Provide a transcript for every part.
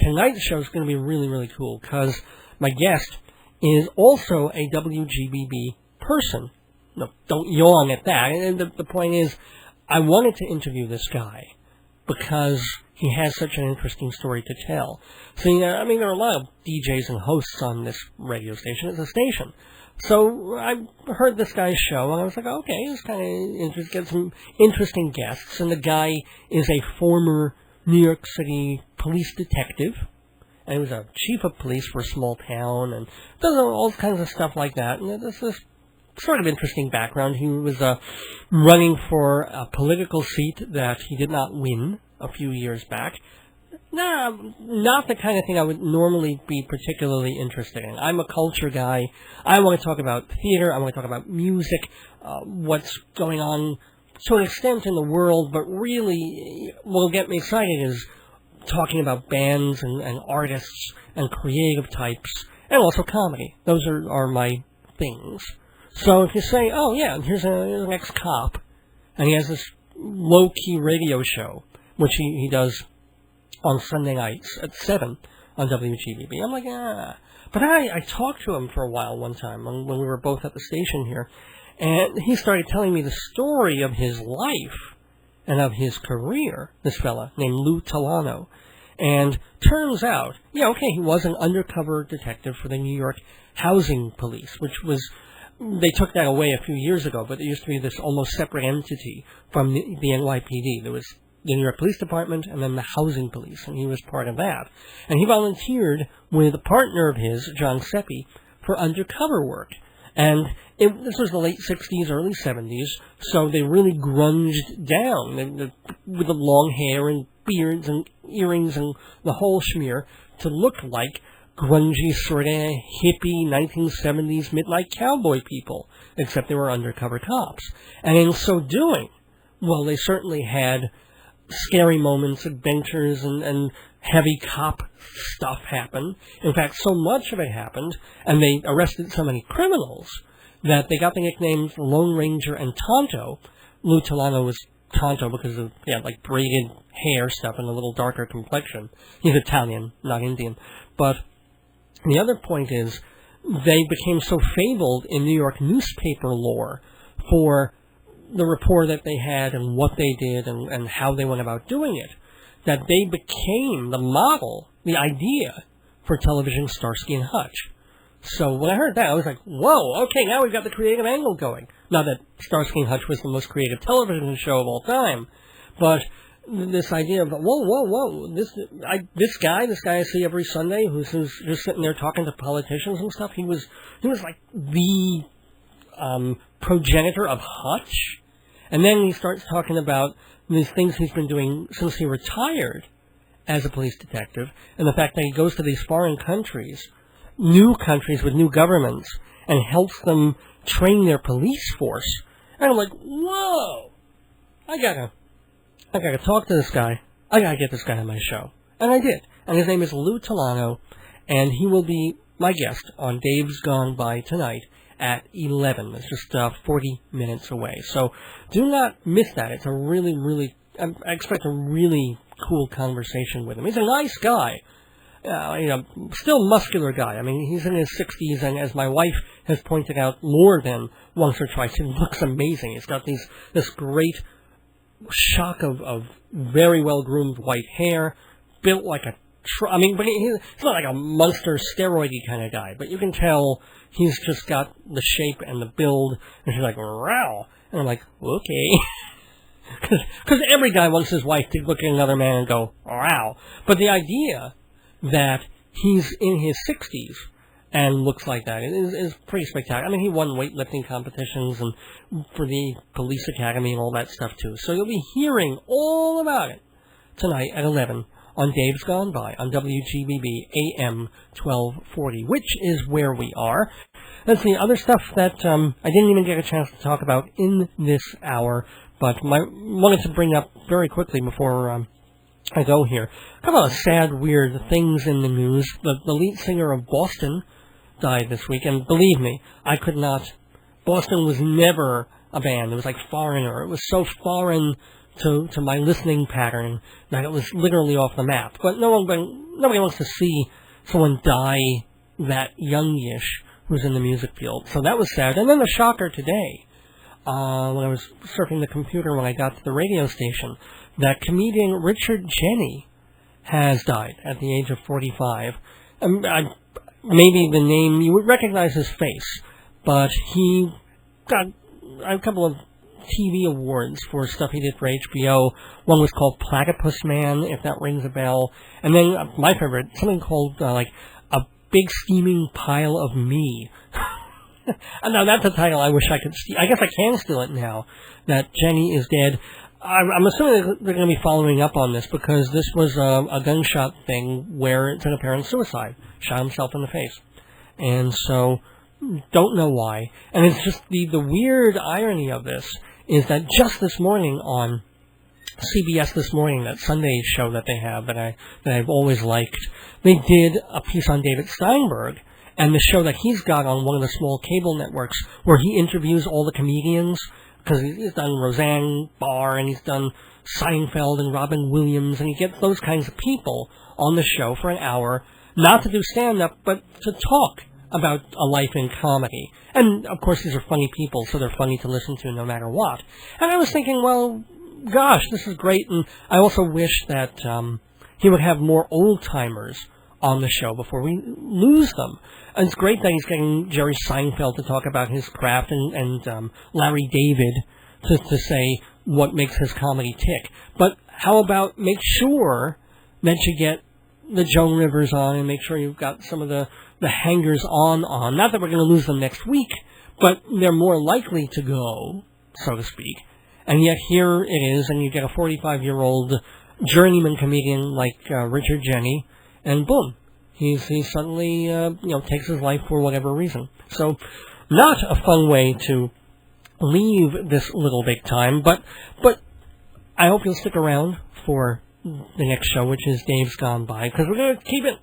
tonight's show is going to be really, really cool because my guest is also a WGBB person. No, don't yawn at that. And the point is, I wanted to interview this guy because he has such an interesting story to tell. See, there are a lot of DJs and hosts on this radio station. It's a station. So I heard this guy's show, and I was like, okay, it's kind of interesting. Get some interesting guests. And the guy is a former New York City police detective. And he was a chief of police for a small town, and does all kinds of stuff like that. And there's this sort of interesting background. He was running for a political seat that he did not win a few years back. Not the kind of thing I would normally be particularly interested in. I'm a culture guy. I want to talk about theater. I want to talk about music, what's going on to an extent in the world, but really what will get me excited is talking about bands and artists and creative types, and also comedy. Those are my things. So if you say, oh yeah, here's an ex-cop, and he has this low-key radio show, which he does on Sunday nights at 7 on WGBB. I'm like, ah. But I talked to him for a while one time when we were both at the station here, and he started telling me the story of his life and of his career, this fella named Lou Telano. And turns out, he was an undercover detective for the New York Housing Police, which was, they took that away a few years ago, but it used to be this almost separate entity from the NYPD. There was the New York Police Department and then the Housing Police, and he was part of that. And he volunteered with a partner of his, John Seppi, for undercover work. And this was the late 60s, early 70s, so they really grunged down with the long hair and beards and earrings and the whole schmear to look like grungy, sort of hippie 1970s midnight cowboy people, except they were undercover cops. And in so doing, well, they certainly had scary moments, adventures, and heavy cop stuff happen. In fact, so much of it happened, and they arrested so many criminals, that they got the nicknames Lone Ranger and Tonto. Lou Telano was Tonto because of, braided hair stuff and a little darker complexion. He's Italian, not Indian. But the other point is, they became so fabled in New York newspaper lore for the rapport that they had and what they did and how they went about doing it, that they became the model, the idea for television Starsky and Hutch. So when I heard that, I was like, whoa, okay, now we've got the creative angle going. Not that Starsky and Hutch was the most creative television show of all time, but this idea of, whoa, this guy I see every Sunday who's just sitting there talking to politicians and stuff, he was like the progenitor of Hutch. And then he starts talking about these things he's been doing since he retired as a police detective, and the fact that he goes to these foreign countries, new countries with new governments, and helps them train their police force. And I'm like, whoa, I gotta talk to this guy. I gotta get this guy on my show. And I did. And his name is Lou Telano, and he will be my guest on Dave's Gone By tonight at 11. It's just 40 minutes away. So do not miss that. It's a really, really, I expect a really cool conversation with him. He's a nice guy. Still muscular guy. I mean, he's in his 60s, and as my wife has pointed out more than once or twice, he looks amazing. He's got this great shock of very well-groomed white hair, built like a but he's not like a monster steroidy kind of guy, but you can tell he's just got the shape and the build, and she's like, wow. And I'm like, okay. Because every guy wants his wife to look at another man and go, wow. But the idea that he's in his 60s and looks like that is pretty spectacular. I mean, he won weightlifting competitions and for the police academy and all that stuff, too. So you'll be hearing all about it tonight at 11 on Dave's Gone By on WGBB-AM 1240, which is where we are. That's the other stuff that I didn't even get a chance to talk about in this hour, but wanted to bring up very quickly before I go here. A couple of sad, weird things in the news. The lead singer of Boston died this week, and believe me, I could not. Boston was never a band. It was like Foreigner. It was so foreign to my listening pattern that it was literally off the map. But no nobody wants to see someone die that youngish who's in the music field. So that was sad. And then the shocker today, when I was surfing the computer when I got to the radio station, that comedian Richard Jeni has died at the age of 45. Maybe the name, you would recognize his face, but he got a couple of TV awards for stuff he did for HBO. One was called Platypus Man, if that rings a bell. And then my favorite, something called like A Big Steaming Pile of Me. Now that's a title I wish I could steal. I guess I can steal it now that Jenny is dead. I'm assuming they're going to be following up on this because this was a gunshot thing where it's an apparent suicide. Shot himself in the face. And so, don't know why. And it's just the weird irony of this is that just this morning on CBS This Morning, that Sunday show that they have that I've always liked, they did a piece on David Steinberg and the show that he's got on one of the small cable networks where he interviews all the comedians, because he's done Roseanne Barr and he's done Seinfeld and Robin Williams, and he gets those kinds of people on the show for an hour, not to do stand-up, but to talk about a life in comedy. And, of course, these are funny people, so they're funny to listen to no matter what. And I was thinking, well, gosh, this is great, and I also wish that he would have more old-timers on the show before we lose them. And it's great that he's getting Jerry Seinfeld to talk about his craft and Larry David to say what makes his comedy tick. But how about make sure that you get the Joan Rivers on and make sure you've got some of the hangers-on. Not that we're going to lose them next week, but they're more likely to go, so to speak. And yet here it is, and you get a 45-year-old journeyman comedian like Richard Jeni, and boom, he suddenly takes his life for whatever reason. So, not a fun way to leave this little big time, but I hope you'll stick around for the next show, which is Dave's Gone By, because we're going to keep it.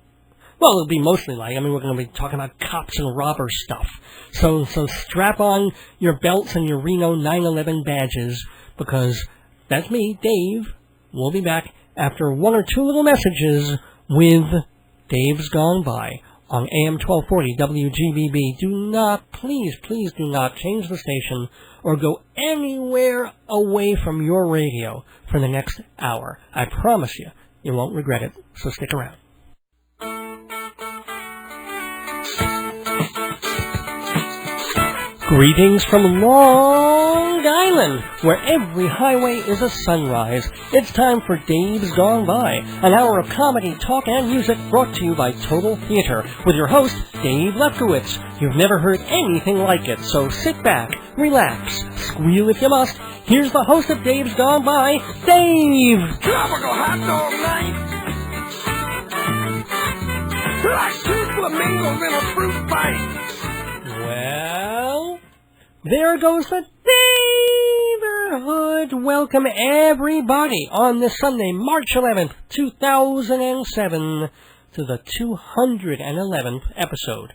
Well, it'll be mostly we're going to be talking about cops and robber stuff. So strap on your belts and your Reno 911 badges, because that's me, Dave. We'll be back after one or two little messages with Dave's Gone By on AM 1240 WGBB. Do not, please do not change the station or go anywhere away from your radio for the next hour. I promise you, you won't regret it, so stick around. Greetings from Long Island, where every highway is a sunrise. It's time for Dave's Gone By, an hour of comedy, talk, and music brought to you by Total Theater, with your host, Dave Lefkowitz. You've never heard anything like it, so sit back, relax, squeal if you must. Here's the host of Dave's Gone By, Dave! Tropical hot dog night! Like two flamingos in a fruit fight! Well, there goes the neighborhood. Welcome everybody on this Sunday, March 11th, 2007, to the 211th episode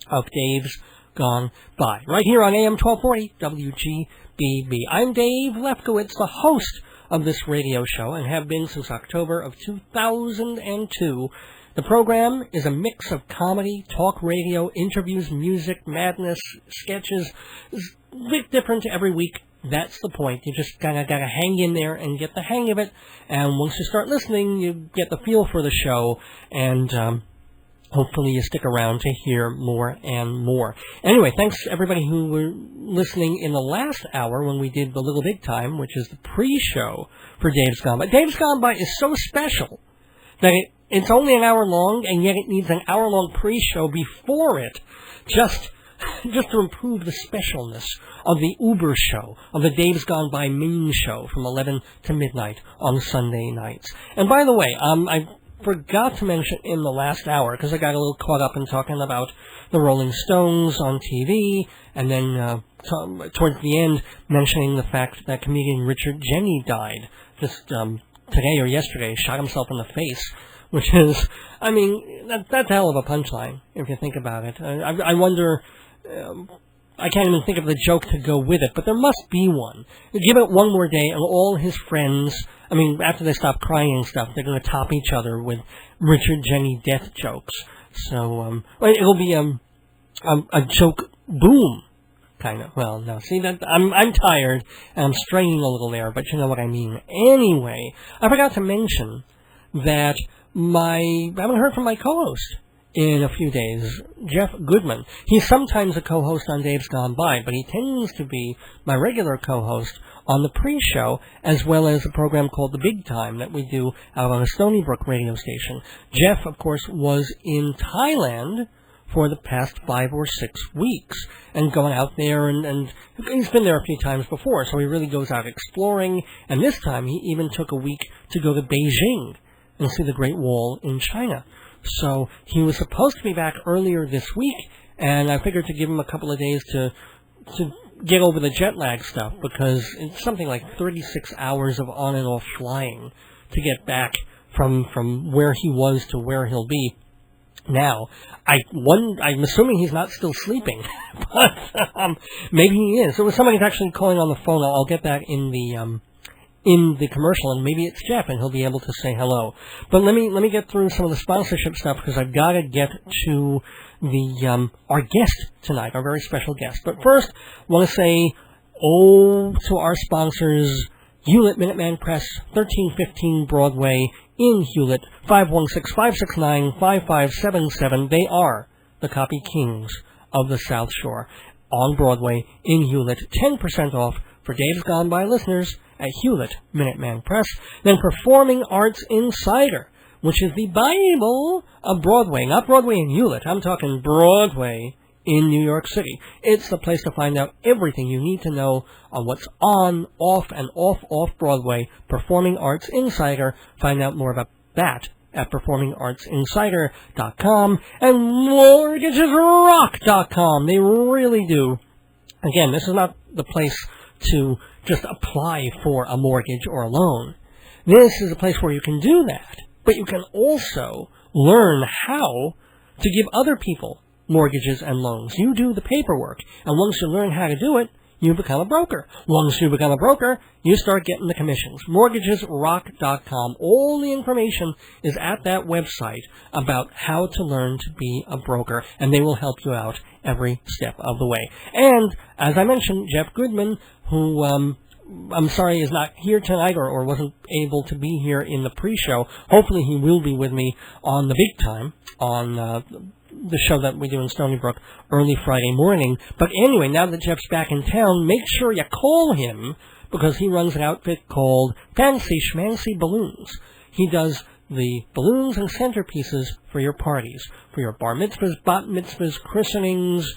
of Dave's Gone By, right here on AM 1240 WGBB. I'm Dave Lefkowitz, the host of this radio show, and have been since October of 2002. The program is a mix of comedy, talk radio, interviews, music, madness, sketches. It's a bit different every week. That's the point. You just gotta hang in there and get the hang of it. And once you start listening, you get the feel for the show. And hopefully you stick around to hear more and more. Anyway, thanks everybody who were listening in the last hour when we did the Little Big Time, which is the pre-show for Dave's Gone By. Dave's Gone By is so special that it's only an hour long, and yet it needs an hour-long pre-show before it, just to improve the specialness of the Uber show, of the Dave's Gone By main show from 11 to midnight on Sunday nights. And by the way, I forgot to mention in the last hour, because I got a little caught up in talking about the Rolling Stones on TV, and then towards the end mentioning the fact that comedian Richard Jeni died just today or yesterday, shot himself in the face. Which is, that's a hell of a punchline, if you think about it. I wonder, I can't even think of the joke to go with it, but there must be one. Give it one more day, and all his friends I mean, after they stop crying and stuff, they're going to top each other with Richard Jeni death jokes. So, it'll be a joke boom, kind of. Well, no, see, that I'm tired, and I'm straining a little there, but you know what I mean. Anyway, I forgot to mention that I haven't heard from my co-host in a few days, Jeff Goodman. He's sometimes a co-host on Dave's Gone By, but he tends to be my regular co-host on the pre-show, as well as a program called The Big Time that we do out on a Stony Brook radio station. Jeff, of course, was in Thailand for the past 5 or 6 weeks, and going out there, and he's been there a few times before, so he really goes out exploring, and this time he even took a week to go to Beijing and see the Great Wall in China. So he was supposed to be back earlier this week, and I figured to give him a couple of days to get over the jet lag stuff, because it's something like 36 hours of on and off flying to get back from where he was to where he'll be. Now, I'm assuming he's not still sleeping, but maybe he is. So somebody's actually calling on the phone. I'll get that in the commercial, and maybe it's Jeff, and he'll be able to say hello. But let me get through some of the sponsorship stuff, because I've got to get to our guest tonight, our very special guest. But first, I want to say to our sponsors, Hewlett Minuteman Press, 1315 Broadway in Hewlett, 516-569-5577. They are the copy kings of the South Shore on Broadway in Hewlett. 10% off for Dave's Gone By listeners at Hewlett Minuteman Press. Then Performing Arts Insider, which is the Bible of Broadway. Not Broadway in Hewlett. I'm talking Broadway in New York City. It's the place to find out everything you need to know on what's on, off, and off Broadway. Performing Arts Insider. Find out more about that at performingartsinsider.com and mortgagesrock.com. They really do. Again, this is not the place to just apply for a mortgage or a loan. This is a place where you can do that, but you can also learn how to give other people mortgages and loans. You do the paperwork, and once you learn how to do it, you become a broker. Once you become a broker, you start getting the commissions. MortgagesRock.com. All the information is at that website about how to learn to be a broker, and they will help you out every step of the way. And, as I mentioned, Jeff Goodman, who I'm sorry is not here tonight or wasn't able to be here in the pre-show. Hopefully he will be with me on the Big Time, on the show that we do in Stony Brook early Friday morning. But anyway, now that Jeff's back in town, make sure you call him, because he runs an outfit called Fancy Schmancy Balloons. He does the balloons and centerpieces for your parties, for your bar mitzvahs, bat mitzvahs, christenings,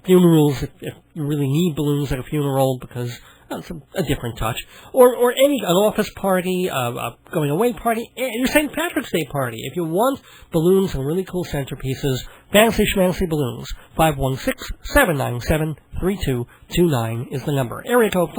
funerals, if you really need balloons at a funeral, because that's a different touch. Or an office party, a going away party, your St. Patrick's Day party. If you want balloons and really cool centerpieces, Fancy Schmancy Balloons, 516-797-3229 is the number. Area code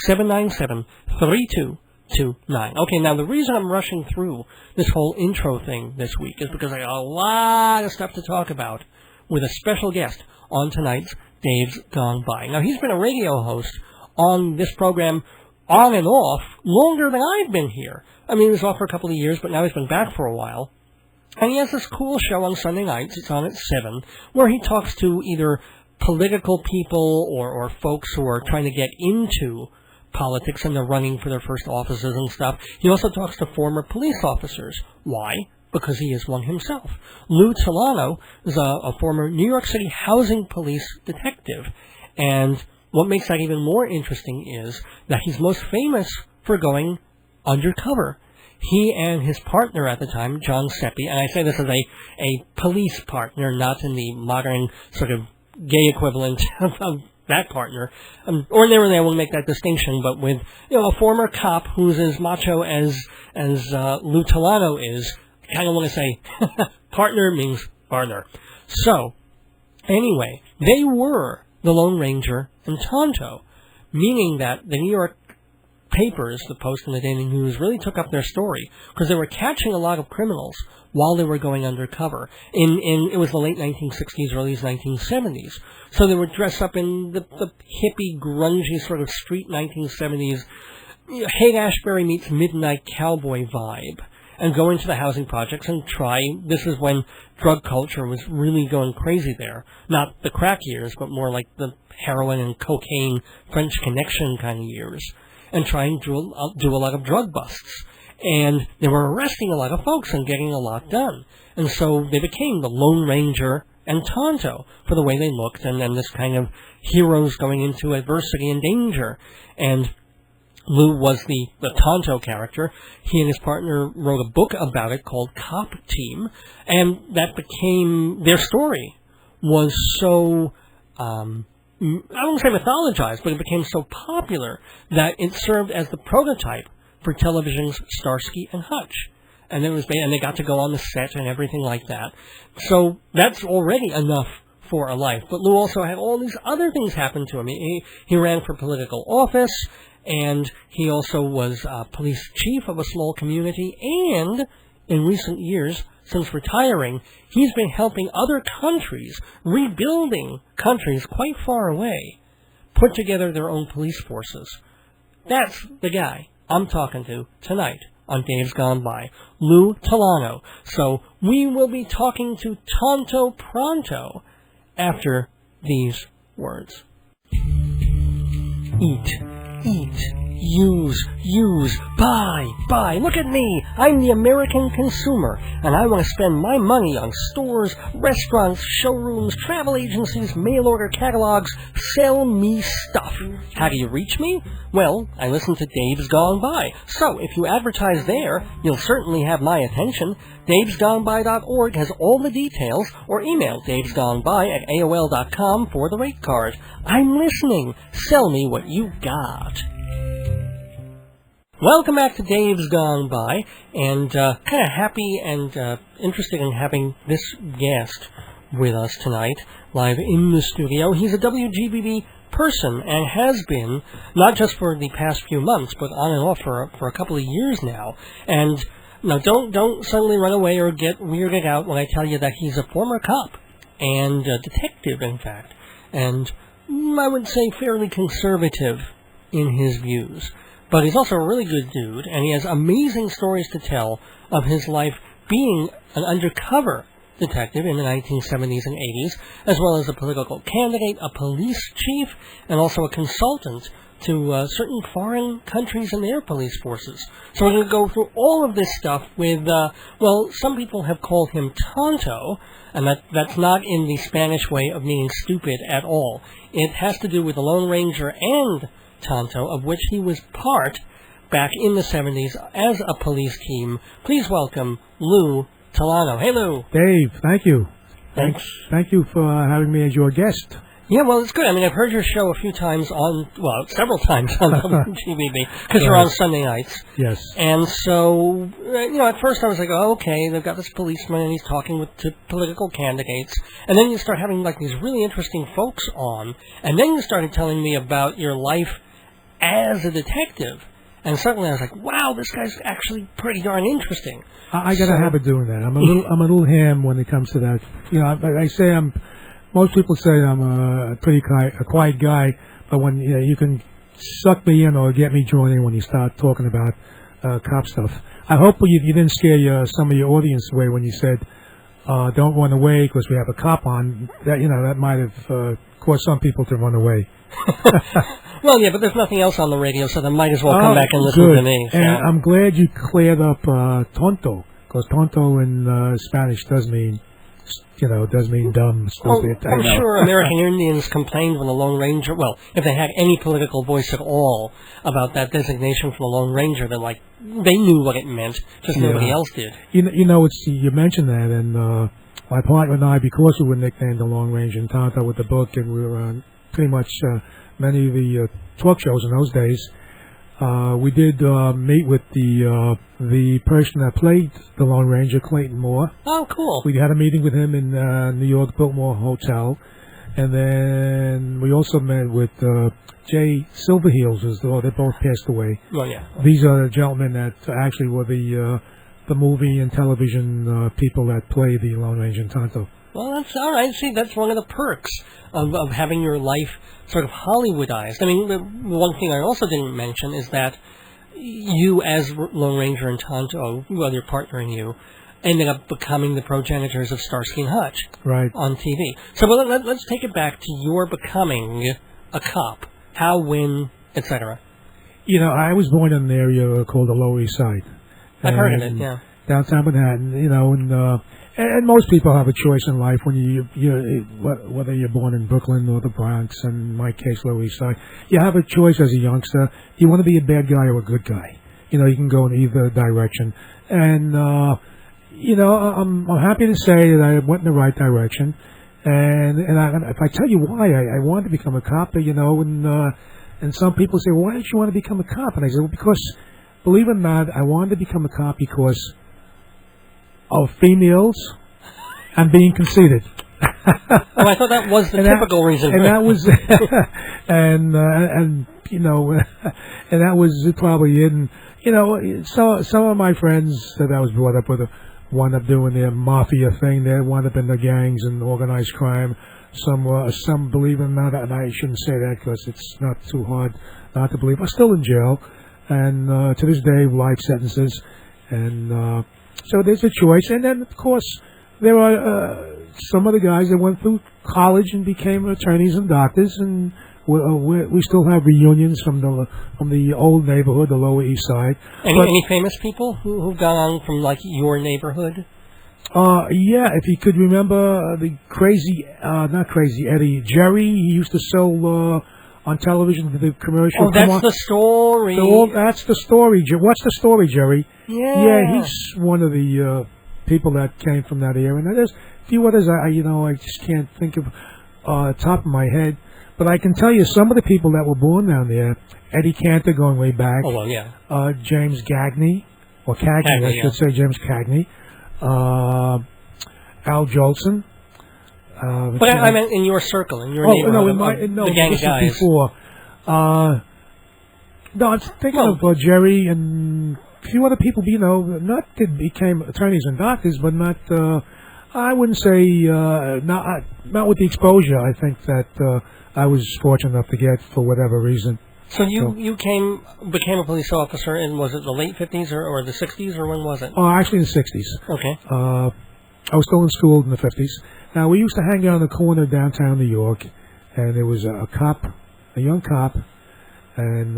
516-797-3229. Okay, now the reason I'm rushing through this whole intro thing this week is because I got a lot of stuff to talk about with a special guest on tonight's Dave's Gone By. Now, he's been a radio host on this program on and off longer than I've been here. I mean, he was off for a couple of years, but now he's been back for a while. And he has this cool show on Sunday nights, it's on at 7, where he talks to either political people or folks who are trying to get into politics and they're running for their first offices and stuff. He also talks to former police officers. Why? Because he is one himself. Lou Telano is a former New York City housing police detective. And what makes that even more interesting is that he's most famous for going undercover. He and his partner at the time, John Seppi, and I say this as a police partner, not in the modern sort of gay equivalent of that partner. Ordinarily, I won't make that distinction, but with a former cop who's as macho as Lou Telano is, I kind of want to say partner means partner. So, anyway, they were the Lone Ranger and Tonto, meaning that the New York papers, the Post and the Daily News, really took up their story because they were catching a lot of criminals while they were going undercover. It was the late 1960s, early 1970s. So they would dress up in the hippie, grungy sort of street 1970s Haight-Ashbury meets Midnight Cowboy vibe, and go into the housing projects and try. This is when drug culture was really going crazy there. Not the crack years, but more like the heroin and cocaine French Connection kind of years. And try and do a lot of drug busts. And they were arresting a lot of folks and getting a lot done. And so they became the Lone Ranger and Tonto for the way they looked, and then this kind of heroes going into adversity and danger. And Lou was the Tonto character. He and his partner wrote a book about it called Cop Team, and that became, their story was so, I won't say mythologized, but it became so popular that it served as the prototype for television's Starsky and Hutch. And they got to go on the set and everything like that. So that's already enough for a life. But Lou also had all these other things happen to him. He ran for political office, and he also was police chief of a small community, and in recent years, since retiring, he's been helping other countries, rebuilding countries quite far away, put together their own police forces. That's the guy I'm talking to tonight on Dave's Gone By, Lou Telano. So we will be talking to Tonto Pronto after these words. Eat, use, buy. Look at me. I'm the American consumer, and I want to spend my money on stores, restaurants, showrooms, travel agencies, mail-order catalogs. Sell me stuff. How do you reach me? Well, I listen to Dave's Gone By. So if you advertise there, you'll certainly have my attention. davesgoneby.org has all the details, or email davesgoneby@aol.com for the rate card. I'm listening. Sell me what you got. Welcome back to Dave's Gone By, and kind of happy and interested in having this guest with us tonight, live in the studio. He's a WGBB person and has been, not just for the past few months, but on and off for a couple of years now. And now, don't suddenly run away or get weirded out when I tell you that he's a former cop and a detective, in fact, and I would say fairly conservative in his views. But he's also a really good dude, and he has amazing stories to tell of his life being an undercover detective in the 1970s and 80s, as well as a political candidate, a police chief, and also a consultant to certain foreign countries and their police forces. So we're going to go through all of this stuff with, some people have called him Tonto, and that's not in the Spanish way of meaning stupid at all. It has to do with the Lone Ranger and Tonto, of which he was part back in the 70s as a police team. Please welcome Lou Telano. Hey, Lou. Dave, thank you. Thanks. Thank you for having me as your guest. Yeah, well, it's good. I mean, I've heard your show a few times several times on WGBB, because you're on Sunday nights. Yes. And so, at first I was like, oh, okay, they've got this policeman and he's talking to political candidates. And then you start having, these really interesting folks on. And then you started telling me about your life as a detective. And suddenly I was like, wow, this guy's actually pretty darn interesting. I got a habit doing that. I'm a little ham when it comes to that. I say most people say I'm a pretty quiet guy, but when you can suck me in or get me joined in when you start talking about cop stuff. I hope you didn't scare some of your audience away when you said, don't run away because we have a cop on. That might have caused some people to run away. Well, yeah, but there's nothing else on the radio, so they might as well come back and listen to me. So. And I'm glad you cleared up tonto, because tonto in Spanish does mean dumb, stupid. Well, I'm sure American Indians complained when the Lone Ranger, if they had any political voice at all about that designation for the Lone Ranger, then they knew what it meant, just nobody else did. You mentioned that, and my partner and I, because we were nicknamed the Lone Ranger and Tonto with the book, and we were on pretty much many of the talk shows in those days. We did meet with the person that played the Lone Ranger, Clayton Moore. Oh, cool. We had a meeting with him in New York, Biltmore Hotel. And then we also met with Jay Silverheels. They both passed away. Oh, yeah. These are the gentlemen that actually were the movie and television people that play the Lone Ranger and Tonto. Well, that's all right. See, that's one of the perks of having your life sort of Hollywoodized. I mean, the one thing I also didn't mention is that you as Lone Ranger and Tonto, well, your partner and you, ended up becoming the progenitors of Starsky and Hutch Right. on TV. So let's take it back to your becoming a cop. How, when, etc. You know, I was born in an area called the Lower East Side. I've heard of it, yeah. Downtown Manhattan, you know, and most people have a choice in life when whether you're born in Brooklyn or the Bronx, and in my case, Lower East Side. You have a choice as a youngster. Do you want to be a bad guy or a good guy? You know, you can go in either direction. And, you know, I'm happy to say that I went in the right direction. And if I tell you why I wanted to become a cop, you know, and some people say, well, why did you want to become a cop? And I said, well, because, believe it or not, I wanted to become a cop because of females and being conceited. Oh, I thought that was the typical reason. And that was, and you know, and that was probably it. And, you know, so some of my friends that I was brought up with wound up doing their mafia thing. They wound up in the gangs and organized crime. Some believe it or not, and I shouldn't say that because it's not too hard not to believe, are still in jail. And to this day, life sentences. And so there's a choice. And then, of course, there are some of the guys that went through college and became attorneys and doctors. And we still have reunions from the old neighborhood, the Lower East Side. Any famous people who've gone on from, like, your neighborhood? Yeah, if you could remember the not crazy Eddie, Jerry, he used to sell on television the commercial. Oh, that's the story. That's the story. What's the story, Jerry? Yeah. Yeah, he's one of the people that came from that era. And there's a few others I just can't think of top of my head. But I can tell you some of the people that were born down there. Eddie Cantor, going way back. Oh, well, yeah. James Cagney, or Cagney, I should say, James Cagney. Al Jolson. But I meant in your circle, in your neighborhood. The gang this guys. Is before. No, I'm thinking of Jerry and a few other people, you know, not that became attorneys and doctors, but not, I wouldn't say, not with the exposure I think that I was fortunate enough to get for whatever reason. So you became a police officer in, was it the late 50s or the 60s, or when was it? Actually in the 60s. Okay. I was still in school in the 50s. Now, we used to hang out on the corner of downtown New York, and there was a young cop, and,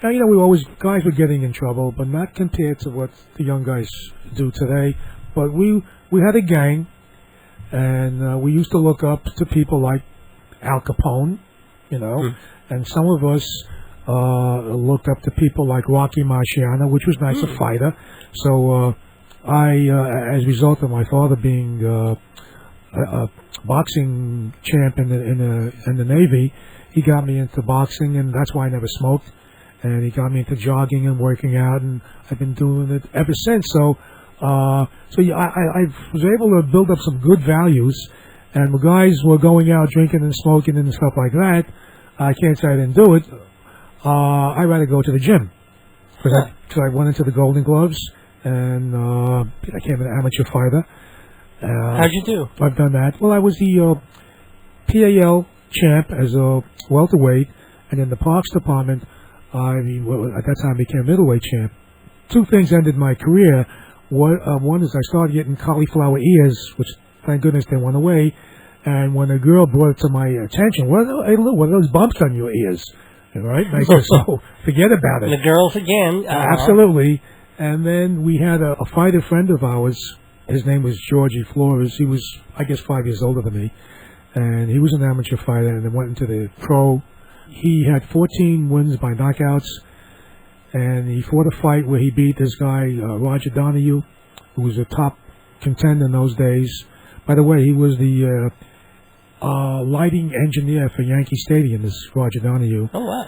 you know, guys were getting in trouble, but not compared to what the young guys do today. But we had a gang, and we used to look up to people like Al Capone, you know, and some of us looked up to people like Rocky Marciano, which was nice, a fighter. So as a result of my father being a boxing champ in the Navy, he got me into boxing, and that's why I never smoked. And he got me into jogging and working out, and I've been doing it ever since. So I was able to build up some good values. And when guys were going out drinking and smoking and stuff like that, I can't say I didn't do it. I'd rather go to the gym. Because I went into the Golden Gloves, and I became an amateur fighter. How'd you do? I've done that. Well, I was the PAL champ as a welterweight, and in the Parks Department, at that time I became middleweight champ. Two things ended my career. One is I started getting cauliflower ears, which thank goodness they went away. And when a girl brought it to my attention, hey, Lou, what are those bumps on your ears? All right? And I said, so forget about it. The girls again. Absolutely. And then we had a fighter friend of ours. His name was Georgie Flores. He was, I guess, 5 years older than me. And he was an amateur fighter and then went into the pro. He had 14 wins by knockouts. And he fought a fight where he beat this guy, Roger Donahue, who was a top contender in those days. By the way, he was the lighting engineer for Yankee Stadium, this Roger Donahue. Oh, wow.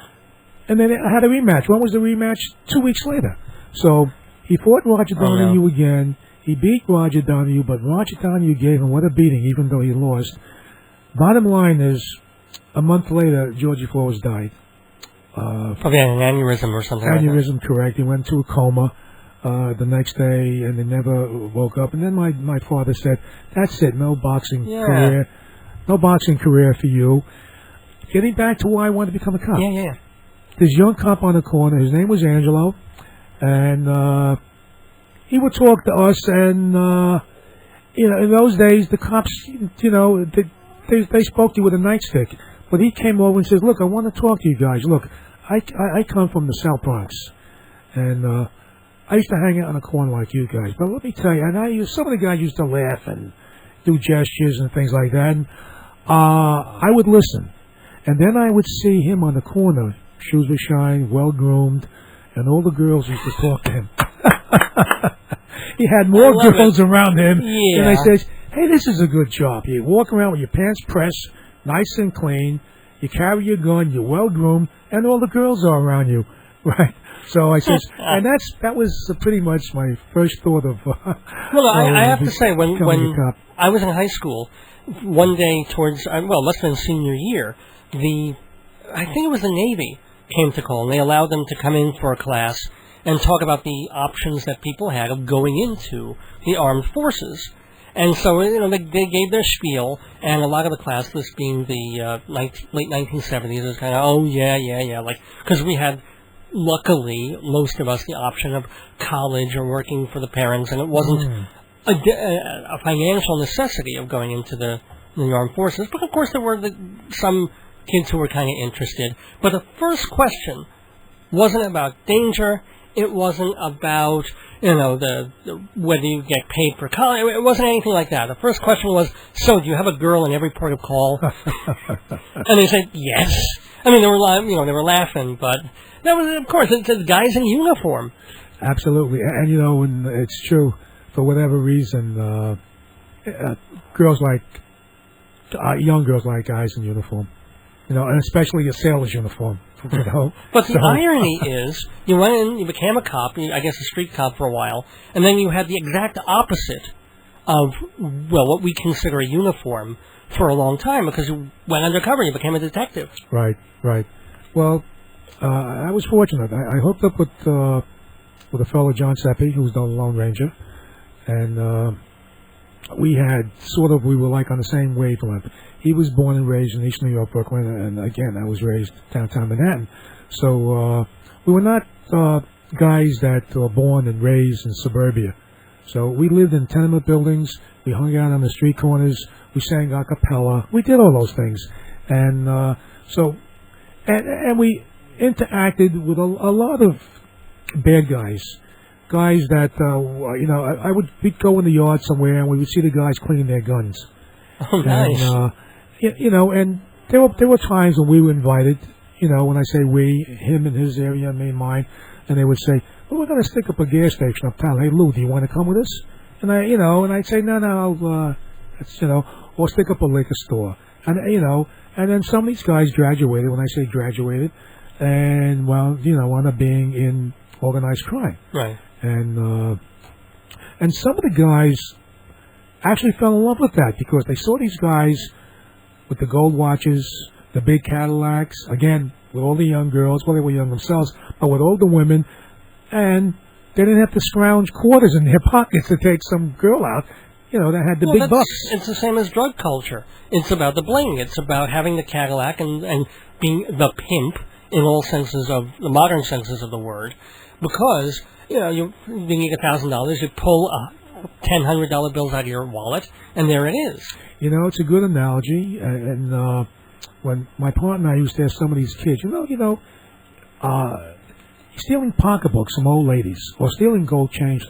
And then I had a rematch. When was the rematch? 2 weeks later. So he fought Roger Donahue again. He beat Roger Donahue, but Roger Donahue gave him what a beating, even though he lost. Bottom line is, a month later, Georgie Flores died. Probably had an aneurysm or something like that. Aneurysm, correct. He went into a coma the next day, and they never woke up. And then my father said, that's it, no boxing career. No boxing career for you. Getting back to why I wanted to become a cop. Yeah. this young cop on the corner. His name was Angelo, and he would talk to us. And in those days, the cops, they spoke to you with a nightstick. But he came over and says, "Look, I want to talk to you guys. Look, I come from the South Bronx, and I used to hang out on a corner like you guys. But let me tell you, and some of the guys used to laugh and do gestures and things like that. And I would listen, and then I would see him on the corner, shoes were shine, well groomed, and all the girls used to talk to him. He had more girls around him, and I said, "Hey, this is a good job. You walk around with your pants pressed, nice and clean. You carry your gun. You're well groomed, and all the girls are around you, right?" So I said, and that was pretty much my first thought of. Well, I have to say, when I was in high school, one day towards less than senior year, I think it was the Navy came to call, and they allowed them to come in for a class and talk about the options that people had of going into the armed forces. And so, they gave their spiel, and a lot of the class, this being the late 1970s, was kind of, because we had, luckily, most of us, the option of college or working for the parents, and it wasn't a financial necessity of going into the armed forces. But, of course, there were some kids who were kind of interested. But the first question wasn't about danger. It wasn't about, whether you get paid for college. It wasn't anything like that. The first question was, so do you have a girl in every port of call? And they said, yes. I mean, they were laughing, but that was, of course, it's guys in uniform. Absolutely. And, and it's true, for whatever reason, young girls like guys in uniform. And especially a sailor's uniform. But the irony is, you went in, you became a cop, I guess a street cop for a while, and then you had the exact opposite of, what we consider a uniform for a long time, because you went undercover, you became a detective. Right. Well, I was fortunate. I hooked up with a fellow, John Seppi, who was the Lone Ranger, and we were like on the same wavelength. He was born and raised in East New York, Brooklyn, and again, I was raised downtown Manhattan. So we were not guys that were born and raised in suburbia. So we lived in tenement buildings. We hung out on the street corners. We sang a cappella. We did all those things, and we interacted with a lot of bad guys. Guys that we'd go in the yard somewhere, and we would see the guys cleaning their guns. Oh, nice. And, and there were times when we were invited, when I say we, him in his area, me in mine, and they would say, well, we're going to stick up a gas station uptown. Hey, Lou, do you want to come with us? And I'd say, no, or stick up a liquor store. And, and then some of these guys graduated, when I say graduated, and, wound up being in organized crime. Right. And some of the guys actually fell in love with that because they saw these guys with the gold watches, the big Cadillacs, again, with all the young girls, well, they were young themselves, but with all the women, and they didn't have to scrounge quarters in their pockets to take some girl out, that had the big bucks. It's the same as drug culture. It's about the bling. It's about having the Cadillac and being the pimp in all senses of, the modern senses of the word, because, you need $1,000, you pull $100 bills out of your wallet, and there it is. It's a good analogy. And when my partner and I used to ask some of these kids, stealing pocketbooks from old ladies or stealing gold change,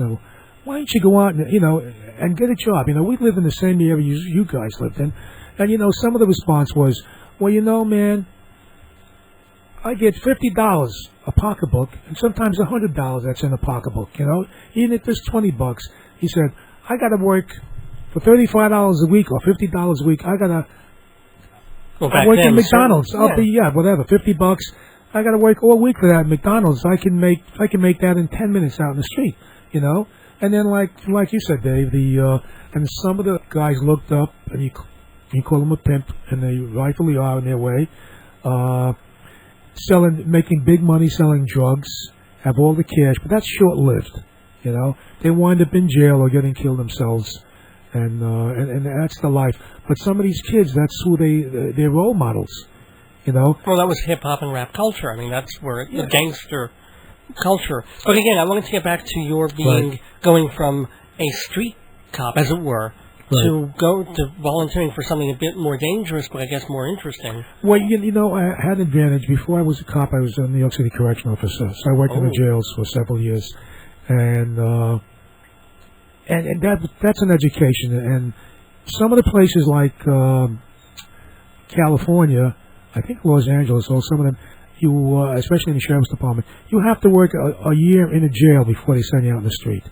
why don't you go out and get a job? We live in the same area you guys lived in, and some of the response was, well, man, I get $50 a pocketbook, and sometimes $100 that's in a pocketbook. Even if there's $20. He said, I got to work for $35 a week or $50 a week. I got to work at McDonald's. So, I'll be whatever, $50. I got to work all week for that at McDonald's. I can make that in 10 minutes out in the street, And then like you said, Dave, and some of the guys looked up, and you call them a pimp, and they rightfully are in their way, making big money selling drugs, have all the cash, but that's short-lived. They wind up in jail or getting killed themselves, and that's the life. But some of these kids, that's who they're role models. you know. Well, that was hip-hop and rap culture. I mean, that's where the gangster culture. But again, I wanted to get back to your going from a street cop, as it were, to go to volunteering for something a bit more dangerous, but I guess more interesting. Well, you know, I had an advantage. Before I was a cop, I was a New York City correctional officer, so I worked in the jails for several years, and that's an education. And some of the places like California, I think Los Angeles, or some of them, you especially in the sheriff's department, you have to work a year in a jail before they send you out in the street,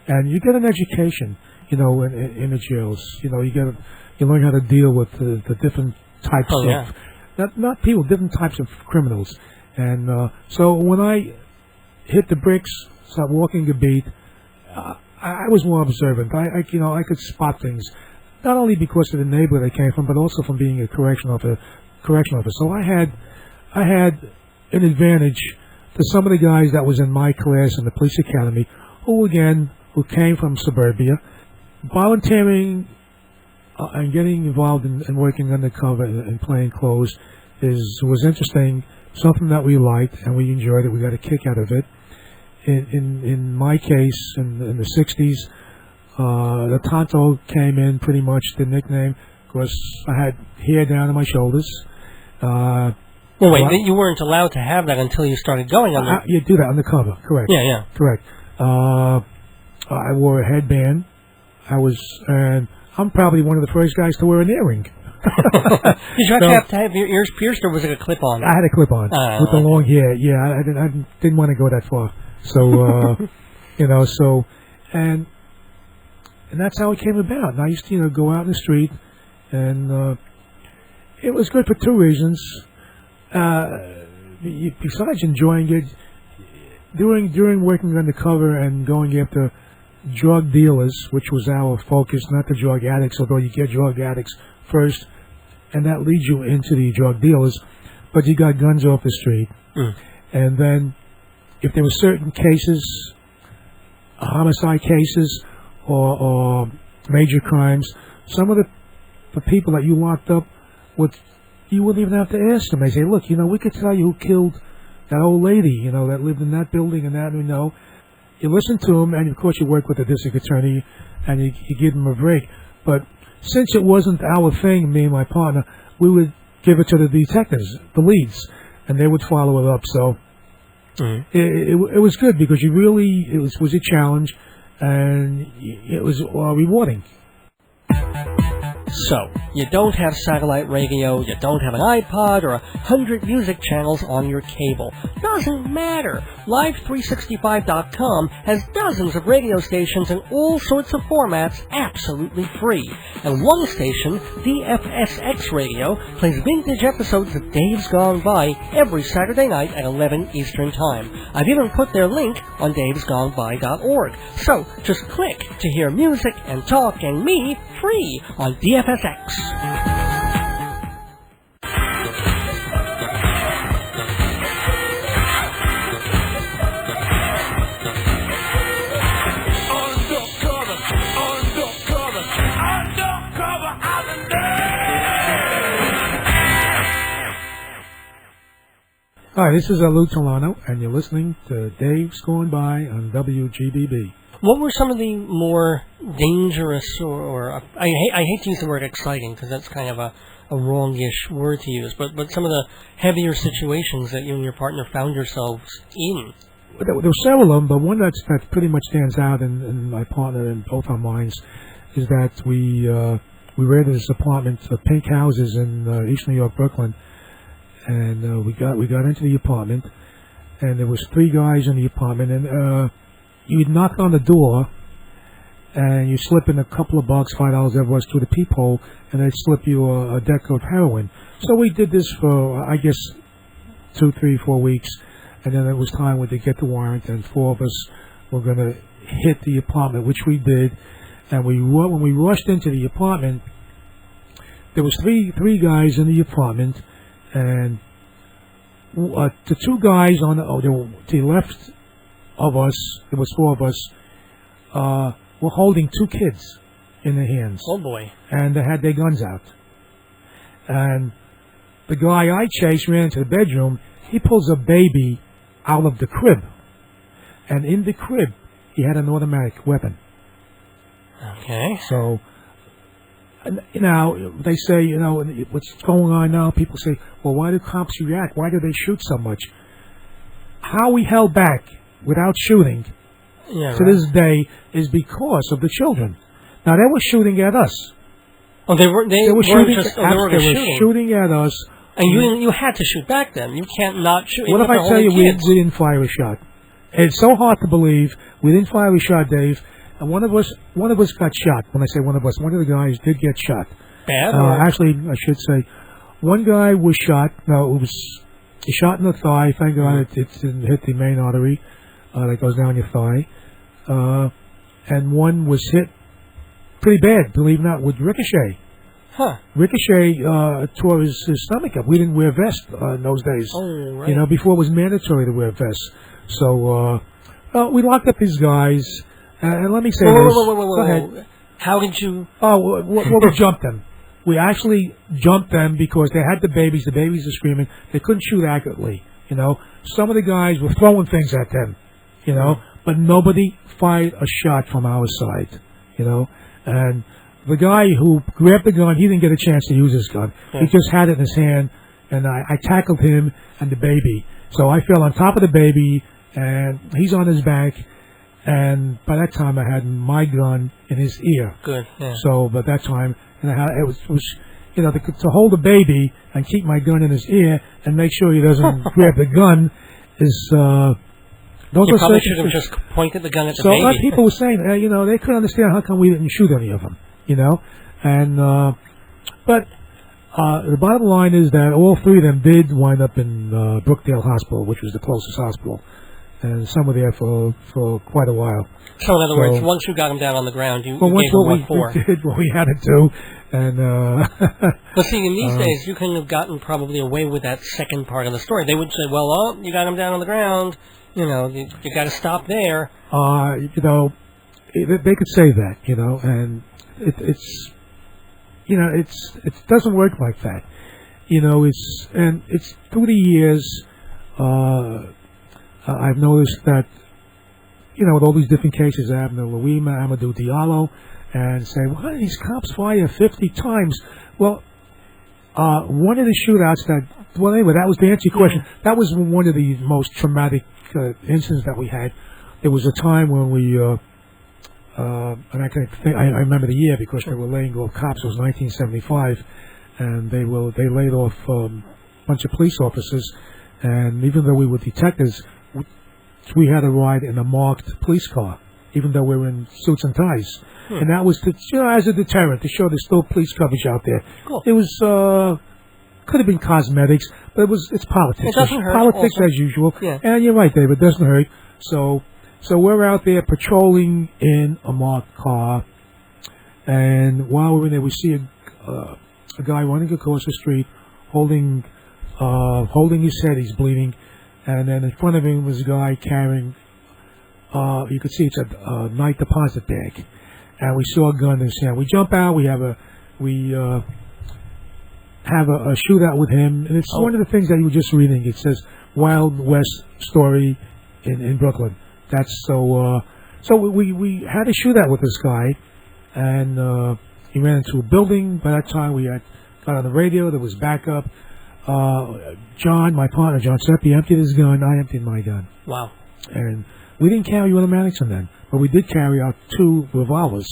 and you get an education. You know, in the jails, you know, you learn how to deal with the different types of not people, different types of criminals. And so when I hit the bricks, started walking the beat, I was more observant. I could spot things, not only because of the neighborhood I came from, but also from being a correctional officer. So I had an advantage to some of the guys that was in my class in the police academy, who came from suburbia. Volunteering and getting involved in working undercover and playing clothes was interesting, something that we liked and we enjoyed it. We got a kick out of it. In my case, in the 60s, the TONTO came in pretty much the nickname because I had hair down to my shoulders. Well, wait, you weren't allowed to have that until you started going on You do that undercover, correct. Yeah. Correct. I wore a headband. And I'm probably one of the first guys to wear an earring. Did you actually have to have your ears pierced, or was it a clip-on? I had a clip-on with the long hair. Yeah, I didn't want to go that far. So, you know, and that's how it came about. And I used to, go out in the street, and it was good for two reasons. Besides enjoying it, during working undercover and going after drug dealers, which was our focus, not the drug addicts, although you get drug addicts first, and that leads you into the drug dealers, but you got guns off the street. And then if there were certain cases, homicide cases, or major crimes, some of the people that you locked up, you wouldn't even have to ask them. They say, look, we could tell you who killed that old lady, that lived in that building and that, we know. You listen to them, and of course you work with the district attorney, and you give them a break. But since it wasn't our thing, me and my partner, we would give it to the detectives, the leads, and they would follow it up. So it was good because it was a challenge, and it was rewarding. So, you don't have satellite radio, you don't have an iPod or 100 music channels on your cable. Doesn't matter. Live365.com has dozens of radio stations in all sorts of formats absolutely free. And one station, DFSX Radio, plays vintage episodes of Dave's Gone By every Saturday night at 11 Eastern Time. I've even put their link on davesgoneby.org. So, just click to hear music and talk and me free on DFSX. Hi, this is Lou Telano, and you're listening to Dave's Going By on WGBB. What were some of the more dangerous, or I hate to use the word exciting because that's kind of a wrongish word to use, but some of the heavier situations that you and your partner found yourselves in? There were several of them, but one that pretty much stands out in my partner and both our minds is that we rented this apartment, pink houses in East New York, Brooklyn, and we got into the apartment, and there was 3 guys in the apartment, and you'd knock on the door, and you slip in a couple of bucks, $5 whatever it was, through the peephole, and they'd slip you a deck of heroin. So we did this for, I guess, 2, 3, 4 weeks, and then it was time to get the warrant, and 4 of us were going to hit the apartment, which we did. And when we rushed into the apartment, there was three guys in the apartment, and the 2 guys to the left of us, there was 4 of us, were holding 2 kids in their hands. Oh boy! And they had their guns out. And the guy I chased ran into the bedroom. He pulls a baby out of the crib. And in the crib, he had an automatic weapon. Okay. So, now, they say, what's going on now? People say, well, why do cops react? Why do they shoot so much? How we held back without shooting to this day is because of the children. Now, they were shooting at us. Oh, they were shooting at us. And you had to shoot back then. You can't not shoot. What if I tell you we didn't fire a shot? It's so hard to believe we didn't fire a shot, Dave. And one of us got shot. When I say one of us, one of the guys did get shot. Bad? Actually, I should say, one guy was shot. No, it was a shot in the thigh. Thank God it didn't hit the main artery that goes down your thigh. And one was hit pretty bad, believe it or not, with ricochet. Huh. Ricochet tore his stomach up. We didn't wear vests in those days. Oh, right. Before it was mandatory to wear vests. So, we locked up these guys. And let me say this. Go ahead. How did you... Oh, we jumped them. We actually jumped them because they had the babies. The babies were screaming. They couldn't shoot accurately, Some of the guys were throwing things at them, But nobody fired a shot from our side, And the guy who grabbed the gun, he didn't get a chance to use his gun. Yeah. He just had it in his hand, and I tackled him and the baby. So I fell on top of the baby, and he's on his back. And by that time, I had my gun in his ear. Good. Yeah. So by that time, it was to hold the baby and keep my gun in his ear and make sure he doesn't grab the gun is. Those you probably should have just pointed the gun at the baby. So people were saying, they couldn't understand how come we didn't shoot any of them, And but the bottom line is that all three of them did wind up in Brookdale Hospital, which was the closest hospital. And some were there for quite a while. So, in other words, once you got them down on the ground, you gave them we did what we had to do. And, but see, in these days, you couldn't have gotten probably away with that second part of the story. They would say, well, you got them down on the ground. You got to stop there. They could say that, and it doesn't work like that. It's through the years, I've noticed that, with all these different cases that happen to Louima, Amadou Diallo, and say, why did these cops fire 50 times? Well, one of the shootouts that was to answer your question, that was one of the most traumatic incidents that we had. There was a time when we, and I remember the year because they were laying off cops. It was 1975, and they laid off a bunch of police officers, and even though we were detectives, we had to ride in a marked police car, even though we were in suits and ties. And that was as a deterrent to show there's still police coverage out there. Cool. It was could have been cosmetics, but it's politics. It doesn't hurt. Politics also. As usual. Yeah. And you're right, David. It doesn't hurt. So we're out there patrolling in a marked car, and while we're in there, we see a guy running across the street, holding his head. He's bleeding. And then in front of him was a guy carrying, you could see it's a night deposit bag. And we saw a gun in his hand. We jump out. We have a shootout with him. And it's one of the things that you were just reading. It says Wild West story in Brooklyn. That's so we had a shootout with this guy. And he ran into a building. By that time, we had got on the radio. There was backup. John, my partner, John Seppi, emptied his gun. I emptied my gun. Wow. And we didn't carry automatics on them, but we did carry out 2 revolvers.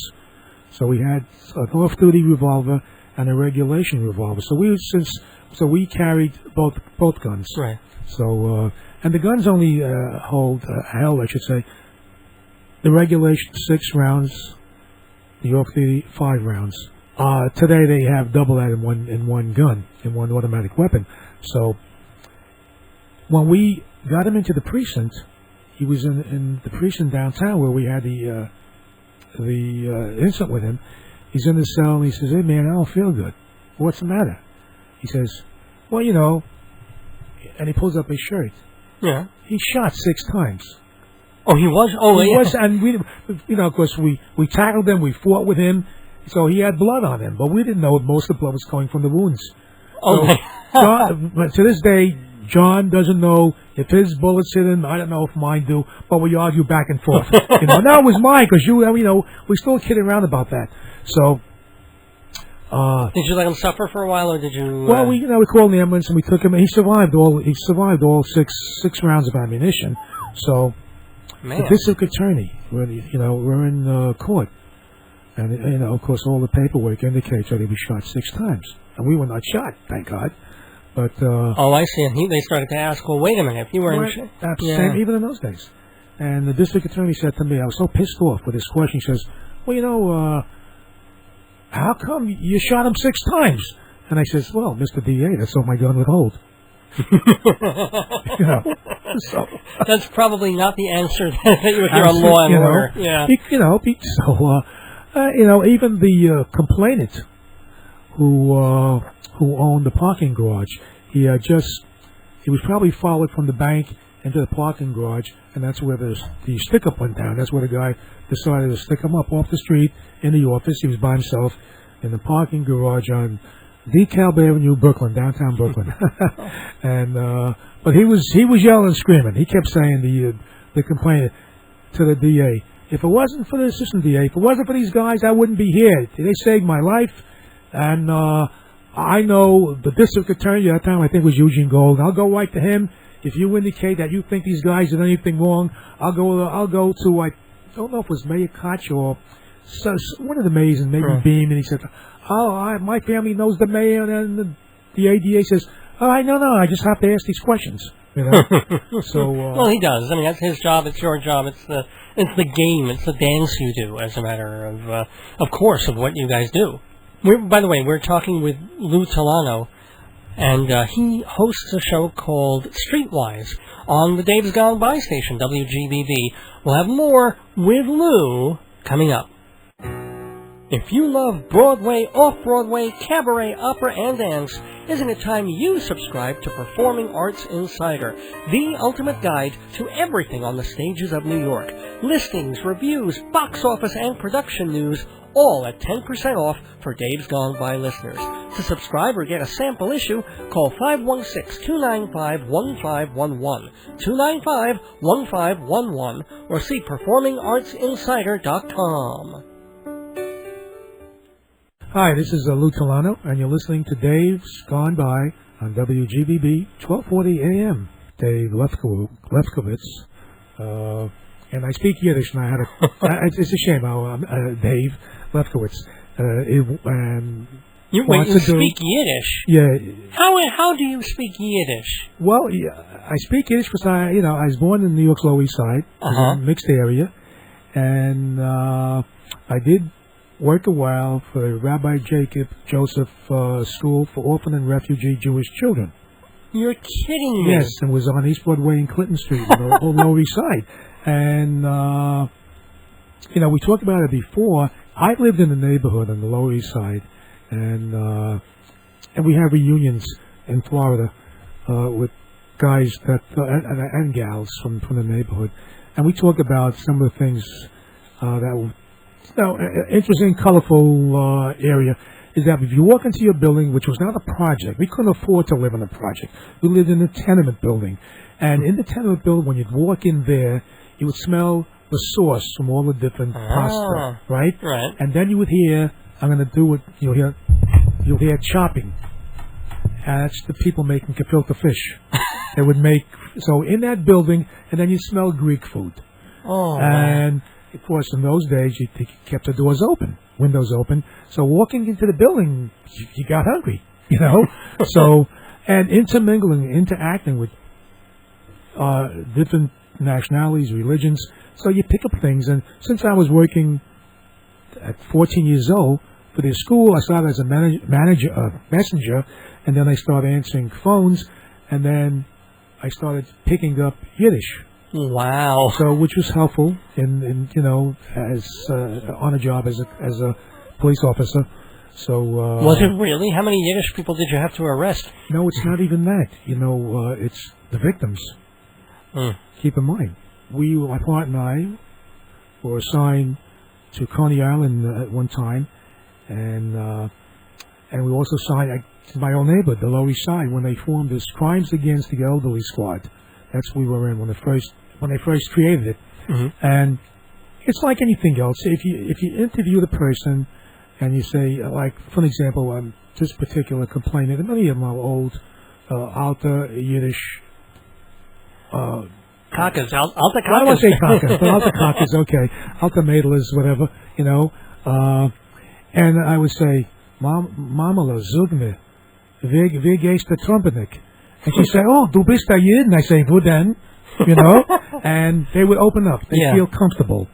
So we had an off-duty revolver and a regulation revolver. So we carried both guns. Right. So and the guns only held, I should say, the regulation 6 rounds, the off-duty 5 rounds. Today they have double that in one gun, in one automatic weapon. So when we got him into the precinct, he was in the precinct downtown where we had the incident with him. He's in the cell and he says, "Hey man, I don't feel good." "What's the matter?" He says, "Well, and he pulls up his shirt. Yeah. He shot 6 times. Oh, he was? Oh, he yeah. was, and we, of course, we tackled him, we fought with him. So he had blood on him, but we didn't know most of the blood was coming from the wounds. Oh, my. John, but to this day, John doesn't know if his bullets hit him. I don't know if mine do, but we argue back and forth. No, it was mine because we still kidding around about that. So, did you let him suffer for a while, or did you? Well, we called the ambulance and we took him. He survived all six rounds of ammunition. So, Man. the district attorney, we're in court, and of course, all the paperwork indicates that he was shot 6 times, and we were not shot, thank God. But I see. And they started to ask, well, wait a minute, if you were same, even in those days. And the district attorney said to me, I was so pissed off with this question. He says, well, how come you shot him 6 times? And I says, well, Mr. DA, that's what my gun would hold. So that's probably not the answer that you would hear on Law and Order. Yeah. Even the complainant who owned the parking garage, he was probably followed from the bank into the parking garage, and that's where the stick-up went down. That's where the guy decided to stick him up off the street in the office. He was by himself in the parking garage on DeKalb Avenue, Brooklyn, downtown Brooklyn. And but he was yelling and screaming. He kept saying the complainant to the DA, if it wasn't for the assistant DA, if it wasn't for these guys, I wouldn't be here. They saved my life. And I know the district attorney at that time, I think, was Eugene Gold. I'll go right to him. If you indicate that you think these guys did anything wrong, I'll go to, I don't know if it was Mayor Koch or one of the mayors, and maybe Beam. And he said, my family knows the mayor. And the ADA says, no, I just have to ask these questions. So well, he does. I mean, that's his job. It's your job. It's the game. It's the dance you do, as a matter of course, of what you guys do. By the way, we're talking with Lou Telano, and he hosts a show called Streetwise on the Dave's Gone By station, WGBB. We'll have more with Lou coming up. If you love Broadway, off-Broadway, cabaret, opera, and dance, isn't it time you subscribe to Performing Arts Insider, the ultimate guide to everything on the stages of New York? Listings, reviews, box office, and production news, all at 10% off for Dave's Gone By listeners. To subscribe or get a sample issue, call 516-295-1511, 295-1511, or see performingartsinsider.com. Hi, this is Lou Telano, and you're listening to Dave's Gone By on WGBB 1240 AM. Dave Lefkowitz, and I speak Yiddish, and I had it's a shame how Dave Lefkowitz. You speak Yiddish? Yeah. How do you speak Yiddish? Well, I speak Yiddish because I was born in New York's Lower East Side, mixed area, and I did work a while for Rabbi Jacob Joseph School for Orphan and Refugee Jewish Children. You're kidding me. Yes, and was on East Broadway and Clinton Street, the whole Lower East Side. And, we talked about it before. I lived in the neighborhood on the Lower East Side, and we have reunions in Florida with guys and gals from the neighborhood. And we talk about some of the things that were interesting, colorful area is that if you walk into your building, which was not a project, we couldn't afford to live in a project. We lived in a tenement building. And in the tenement building, when you'd walk in there, you would smell the sauce from all the different pasta, right? Right. And then you would hear, I'm going to do what you'll hear chopping. And that's the people making gefilte fish. They would make, so in that building, and then you smell Greek food. And of course, in those days, you kept the doors open, windows open. So walking into the building, you got hungry, So, and interacting with different nationalities, religions. So you pick up things. And since I was working at 14 years old for this school, I started as a messenger, and then I started answering phones, and then I started picking up Yiddish. Wow! So, which was helpful in as on a job as a police officer. So was it really? How many Yiddish people did you have to arrest? No, it's not even that. It's the victims. Keep in mind, my partner and I were assigned to Coney Island at one time, and And we also signed my old neighbor, the Lower East Side, when they formed this Crimes Against the Elderly Squad. That's what we were in when they first created it. Mm-hmm. And it's like anything else. If you interview the person and you say, like, for example, this particular complainant, and many of them are old, Alta Yiddish. Kakas, Alta Kakas. I don't want to say Kakas, but Alta Kakas, okay. Alta Mädels, whatever, you know. And I would say, Mamala, Zugme, wie gehst der Trompenik? And she'd say, oh, du bist a Yid? And I say, wo denn? You know? And they would open up. They feel comfortable,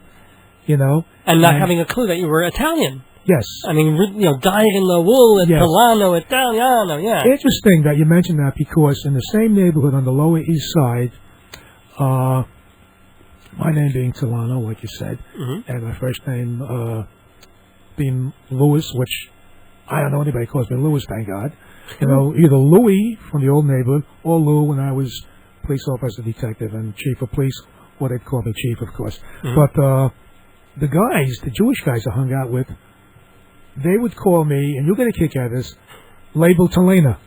you know. And not having a clue that you were Italian. Yes. I mean, you know, dyed in the wool, Telano, Italiano, yeah. Interesting that you mentioned that, because in the same neighborhood on the Lower East Side, my name being Telano, like you said, and my first name being Louis, which I don't know anybody calls me Louis, thank God. You know, either Louis from the old neighborhood or Lou when I was police officer, detective, and chief of police, what they'd call me chief, of course. But the guys, the Jewish guys I hung out with, they would call me, and you're going to kick out of this, Label Telena.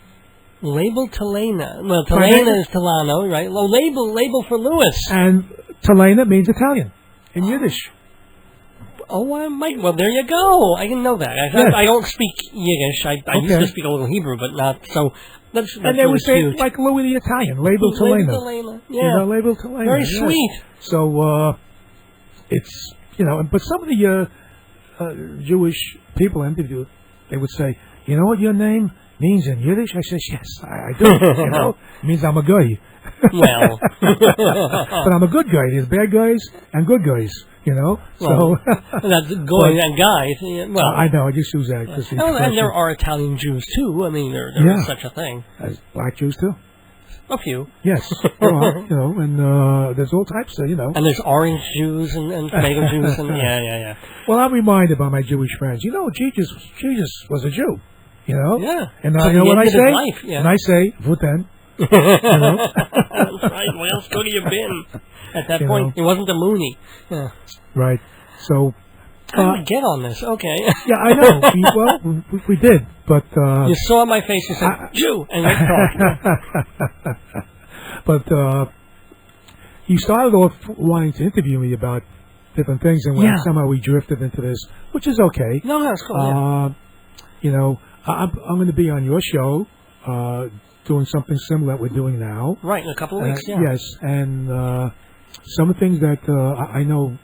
Label Telena. Well, Telena is Telano, right? Well, label for Louis. And Telena means Italian in Yiddish. Oh, well, there you go. I didn't know that. I don't speak Yiddish. I used to speak a little Hebrew, but not so. That's and they would say it like Louis the Italian, Label Telena. Yeah, you know, Label Telena. Very sweet. So it's, you know, but some of the Jewish people I interviewed, they would say, you know what your name means in Yiddish? I said, yes, I do. You know, it means I'm a guy. Well, but I'm a good guy. There's bad guys and good guys. You know, well, so that's going and guys. Well, I know. I just use that because. And there are Italian Jews too. I mean, there is such a thing. Black Jews too. A few. Yes. Well, you know, and there's all types of, you know. And there's orange Jews and tomato Jews and yeah. Well, I'm reminded by my Jewish friends. You know, Jesus was a Jew. You know. Yeah. And you know what I say? Life, and I say, "Vuten." You know? That's right. Where else could you have been? At that point, it wasn't a Mooney. Yeah. Right. So. How did we get on this? Okay. Yeah, I know. We did, but... you saw my face, you said, Jew, and you talked. But you started off wanting to interview me about different things, and somehow we drifted into this, which is okay. No, that's cool, You know, I'm going to be on your show, doing something similar that we're doing now. Right, in a couple of weeks, Yes, and some of the things that I know...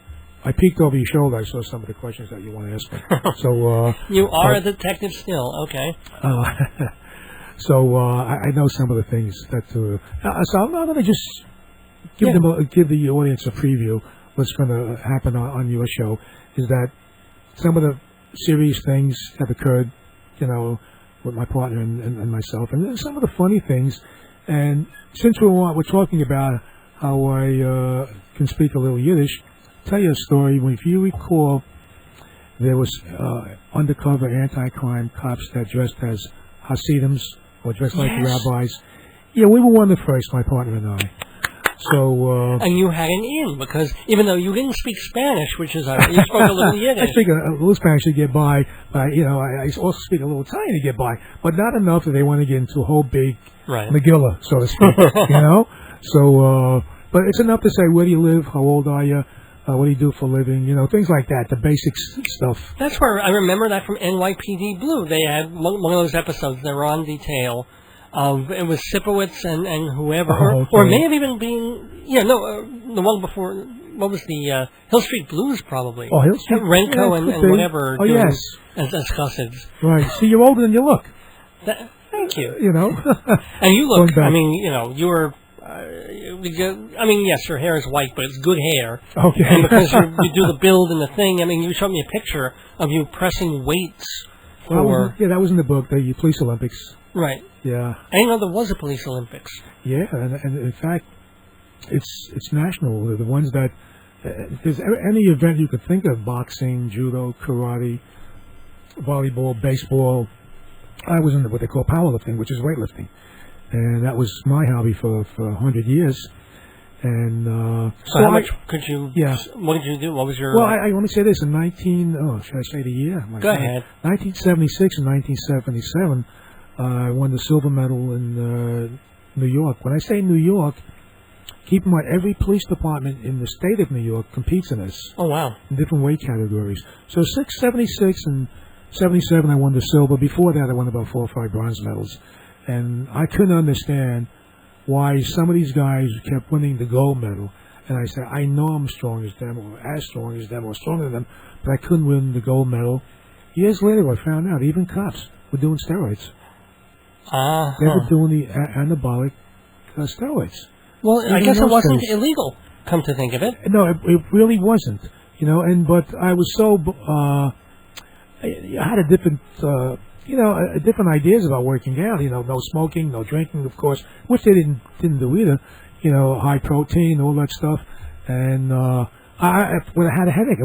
I peeked over your shoulder. I saw some of the questions that you want to ask me. So you are a detective still, okay? So I know some of the things that. So I'm going to just give the audience a preview. What's going to happen on your show is that some of the serious things have occurred, you know, with my partner and myself, and some of the funny things. And since we're talking about how I can speak a little Yiddish. Tell you a story. If you recall, there was undercover anti-crime cops that dressed as Hasidims or dressed like the rabbis. Yeah, we were one of the first, my partner and I. So. And you had an in because even though you didn't speak Spanish, which is you spoke a little Yiddish. I speak a little Spanish to get by, but I also speak a little Italian to get by, but not enough that they want to get into a whole big Megillah, so to speak. You know. So, but it's enough to say, where do you live? How old are you? What do you do for a living? You know, things like that, the basic stuff. That's where I remember that from NYPD Blue. They had one of those episodes. They were on detail of it was Sipowicz and whoever, or may have even been the one before. What was the Hill Street Blues probably? Oh, Hill Street. Renko and whatever. Oh yes, as Cussids. Right. See, you're older than you look. Thank you. You know, and you look. I mean, you were. I mean, yes, your hair is white, but it's good hair. Okay. And because you do the build and the thing, I mean, you showed me a picture of you pressing weights for... that was in the book, the Police Olympics. Right. Yeah. I didn't know there was a Police Olympics. Yeah, and in fact, it's national. The ones that... if there's any event you could think of, boxing, judo, karate, volleyball, baseball. I was into what they call powerlifting, which is weightlifting. And that was my hobby for 100 years. And so how much could you? Yeah. What did you do? What was your? Well, I want to say this in should I say the year? Go ahead. 1976 and 1977, I won the silver medal in New York. When I say New York, keep in mind every police department in the state of New York competes in this. Oh wow! In different weight categories. So 76 and 77, I won the silver. Before that, I won about 4 or 5 bronze medals, and I couldn't understand why some of these guys kept winning the gold medal. And I said, I know I'm strong as them, or as strong as them, or stronger than them, but I couldn't win the gold medal. Years later, I found out even cops were doing steroids. They were doing the anabolic steroids. Well, I guess it wasn't illegal, come to think of it. No, it really wasn't. But I was so... I had a different... different ideas about working out. No smoking, no drinking, of course, which they didn't do either. High protein, all that stuff. And when I had a headache, I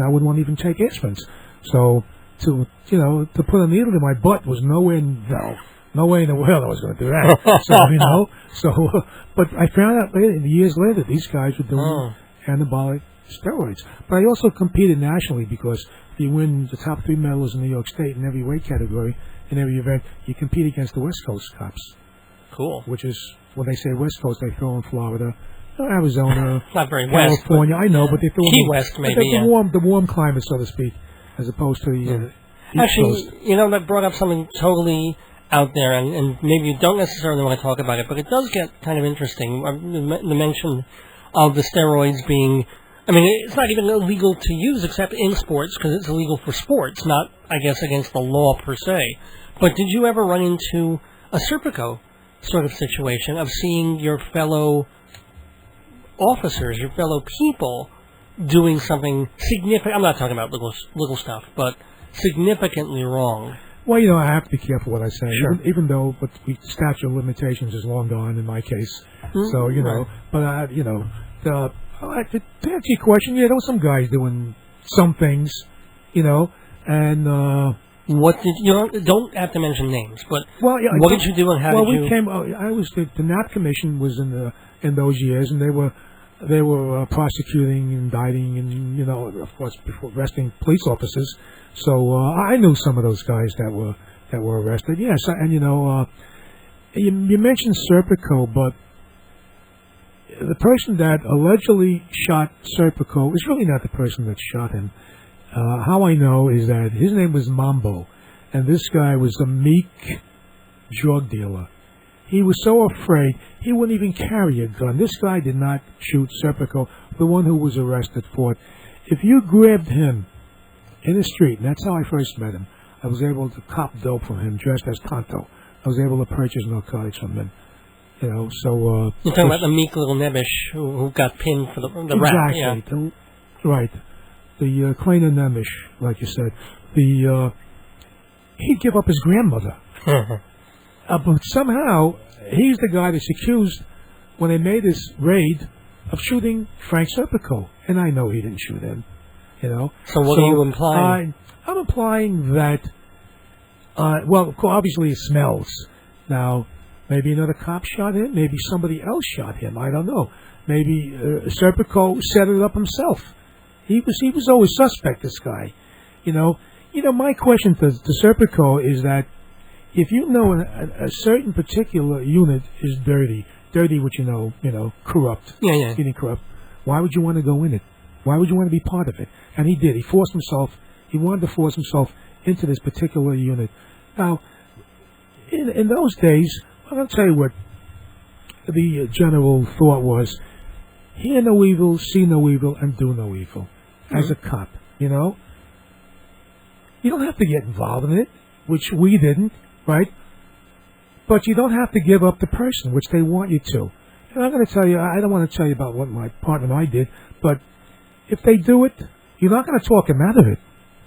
wouldn't want to even take aspirin. So to put a needle in my butt was no way in the world I was going to do that. But I found out years later, these guys were doing anabolic steroids. But I also competed nationally because if you win the top 3 medals in New York State in every weight category, in every event, you compete against the West Coast cops. Cool. Which is, when they say West Coast, they throw in Florida, Arizona, not very California. West, I know, but they throw Key West, maybe. The warm climate, so to speak, as opposed to the East Actually, Coast. that brought up something totally out there, and maybe you don't necessarily want to talk about it, but it does get kind of interesting. The mention of the steroids being, it's not even illegal to use except in sports, because it's illegal for sports, not, I guess, against the law per se. But did you ever run into a Serpico sort of situation of seeing your fellow officers, your fellow people, doing something significant? I'm not talking about little stuff, but significantly wrong. Well, I have to be careful what I say, Sure. even though the statute of limitations is long gone in my case. So, right. But, to answer your question, there were some guys doing some things, and... What did you don't have to mention names, but what did you do and how did you? I was the NAP commission was in those years, and they were prosecuting, indicting, and of course before arresting police officers. So I knew some of those guys that were arrested. Yes, and you mentioned Serpico, but the person that allegedly shot Serpico is really not the person that shot him. How I know is that his name was Mambo, and this guy was a meek drug dealer. He was so afraid he wouldn't even carry a gun. This guy did not shoot Serpico, the one who was arrested for it. If you grabbed him in the street, and that's how I first met him, I was able to cop dope from him dressed as TONTO. I was able to purchase narcotics from him. So... You're talking about the meek little nebbish who got pinned for the rap. Exactly. Yeah. Right. The Kleiner Nemish, like you said, he'd give up his grandmother. But somehow, he's the guy that's accused, when they made this raid, of shooting Frank Serpico. And I know he didn't shoot him, So what are you implying? I'm implying that, of course, obviously it smells. Now, maybe another cop shot him, maybe somebody else shot him, I don't know. Maybe Serpico set it up himself. He was always suspect, this guy. My question to Serpico is that if you know a certain particular unit is dirty, which corrupt, getting corrupt, why would you want to go in it? Why would you want to be part of it? And he did. He wanted to force himself into this particular unit. Now, in those days, I'm going to tell you what the general thought was: hear no evil, see no evil, and do no evil. As a cop, you don't have to get involved in it, which we didn't, right? But you don't have to give up the person, which they want you to. And I'm going to tell you, I don't want to tell you about what my partner and I did, but if they do it, you're not going to talk them out of it.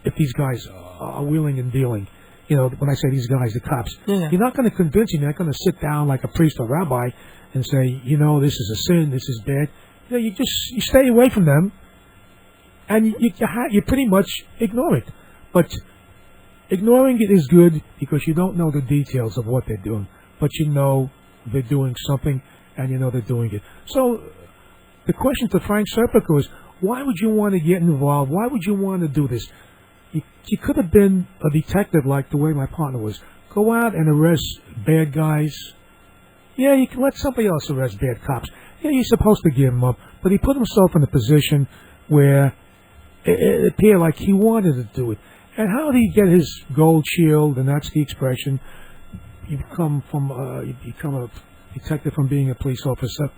If these guys are wheeling and dealing, when I say these guys, the cops, you're not going to convince them. You're not going to sit down like a priest or rabbi and say, this is a sin, this is bad. You stay away from them. And you pretty much ignore it. But ignoring it is good because you don't know the details of what they're doing. But they're doing something, and they're doing it. So the question to Frank Serpico is, why would you want to get involved? Why would you want to do this? You could have been a detective like the way my partner was. Go out and arrest bad guys. Yeah, you can let somebody else arrest bad cops. Yeah, you're supposed to give him up. But he put himself in a position where it appeared like he wanted to do it. And how did he get his gold shield? And that's the expression. You become a detective from being a police officer.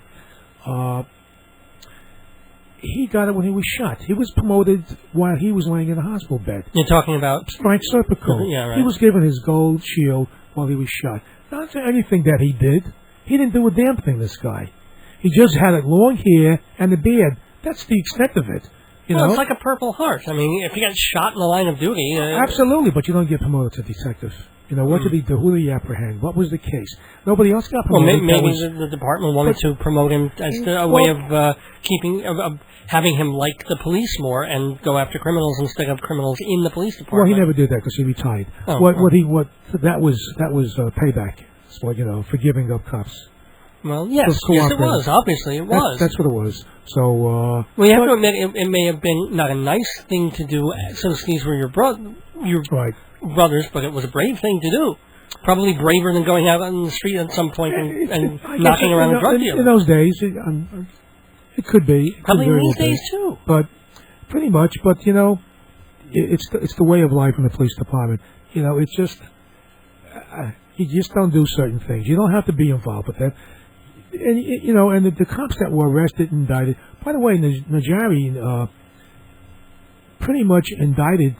He got it when he was shot. He was promoted while he was laying in a hospital bed. You're talking about Frank Serpico. Yeah, right. He was given his gold shield while he was shot. Not anything that he did. He didn't do a damn thing, this guy. He just had long hair and a beard. That's the extent of it. You know? It's like a Purple Heart. I mean, if you got shot in the line of duty... Absolutely, but you don't get promoted to detective. You know, what did he do? Who did he apprehend? What was the case? Nobody else got promoted. Well, maybe the department wanted to promote him as a way of having him like the police more and go after criminals instead of criminals in the police department. Well, he never did that because he retired. That was payback. So, you know, for giving up cops. Well, yes, it was. Obviously, it was. That's what it was. So, well, you have to admit, it may have been not a nice thing to do since these were your brothers, but it was a brave thing to do. Probably braver than going out on the street at some point and knocking around a drug dealer. In those days, it could be. Probably in these days, too. But, pretty much, you know, it's the way of life in the police department. You know, it's just, you just don't do certain things. You don't have to be involved with that. And, you know, and the cops that were arrested and indicted, by the way, Najari pretty much indicted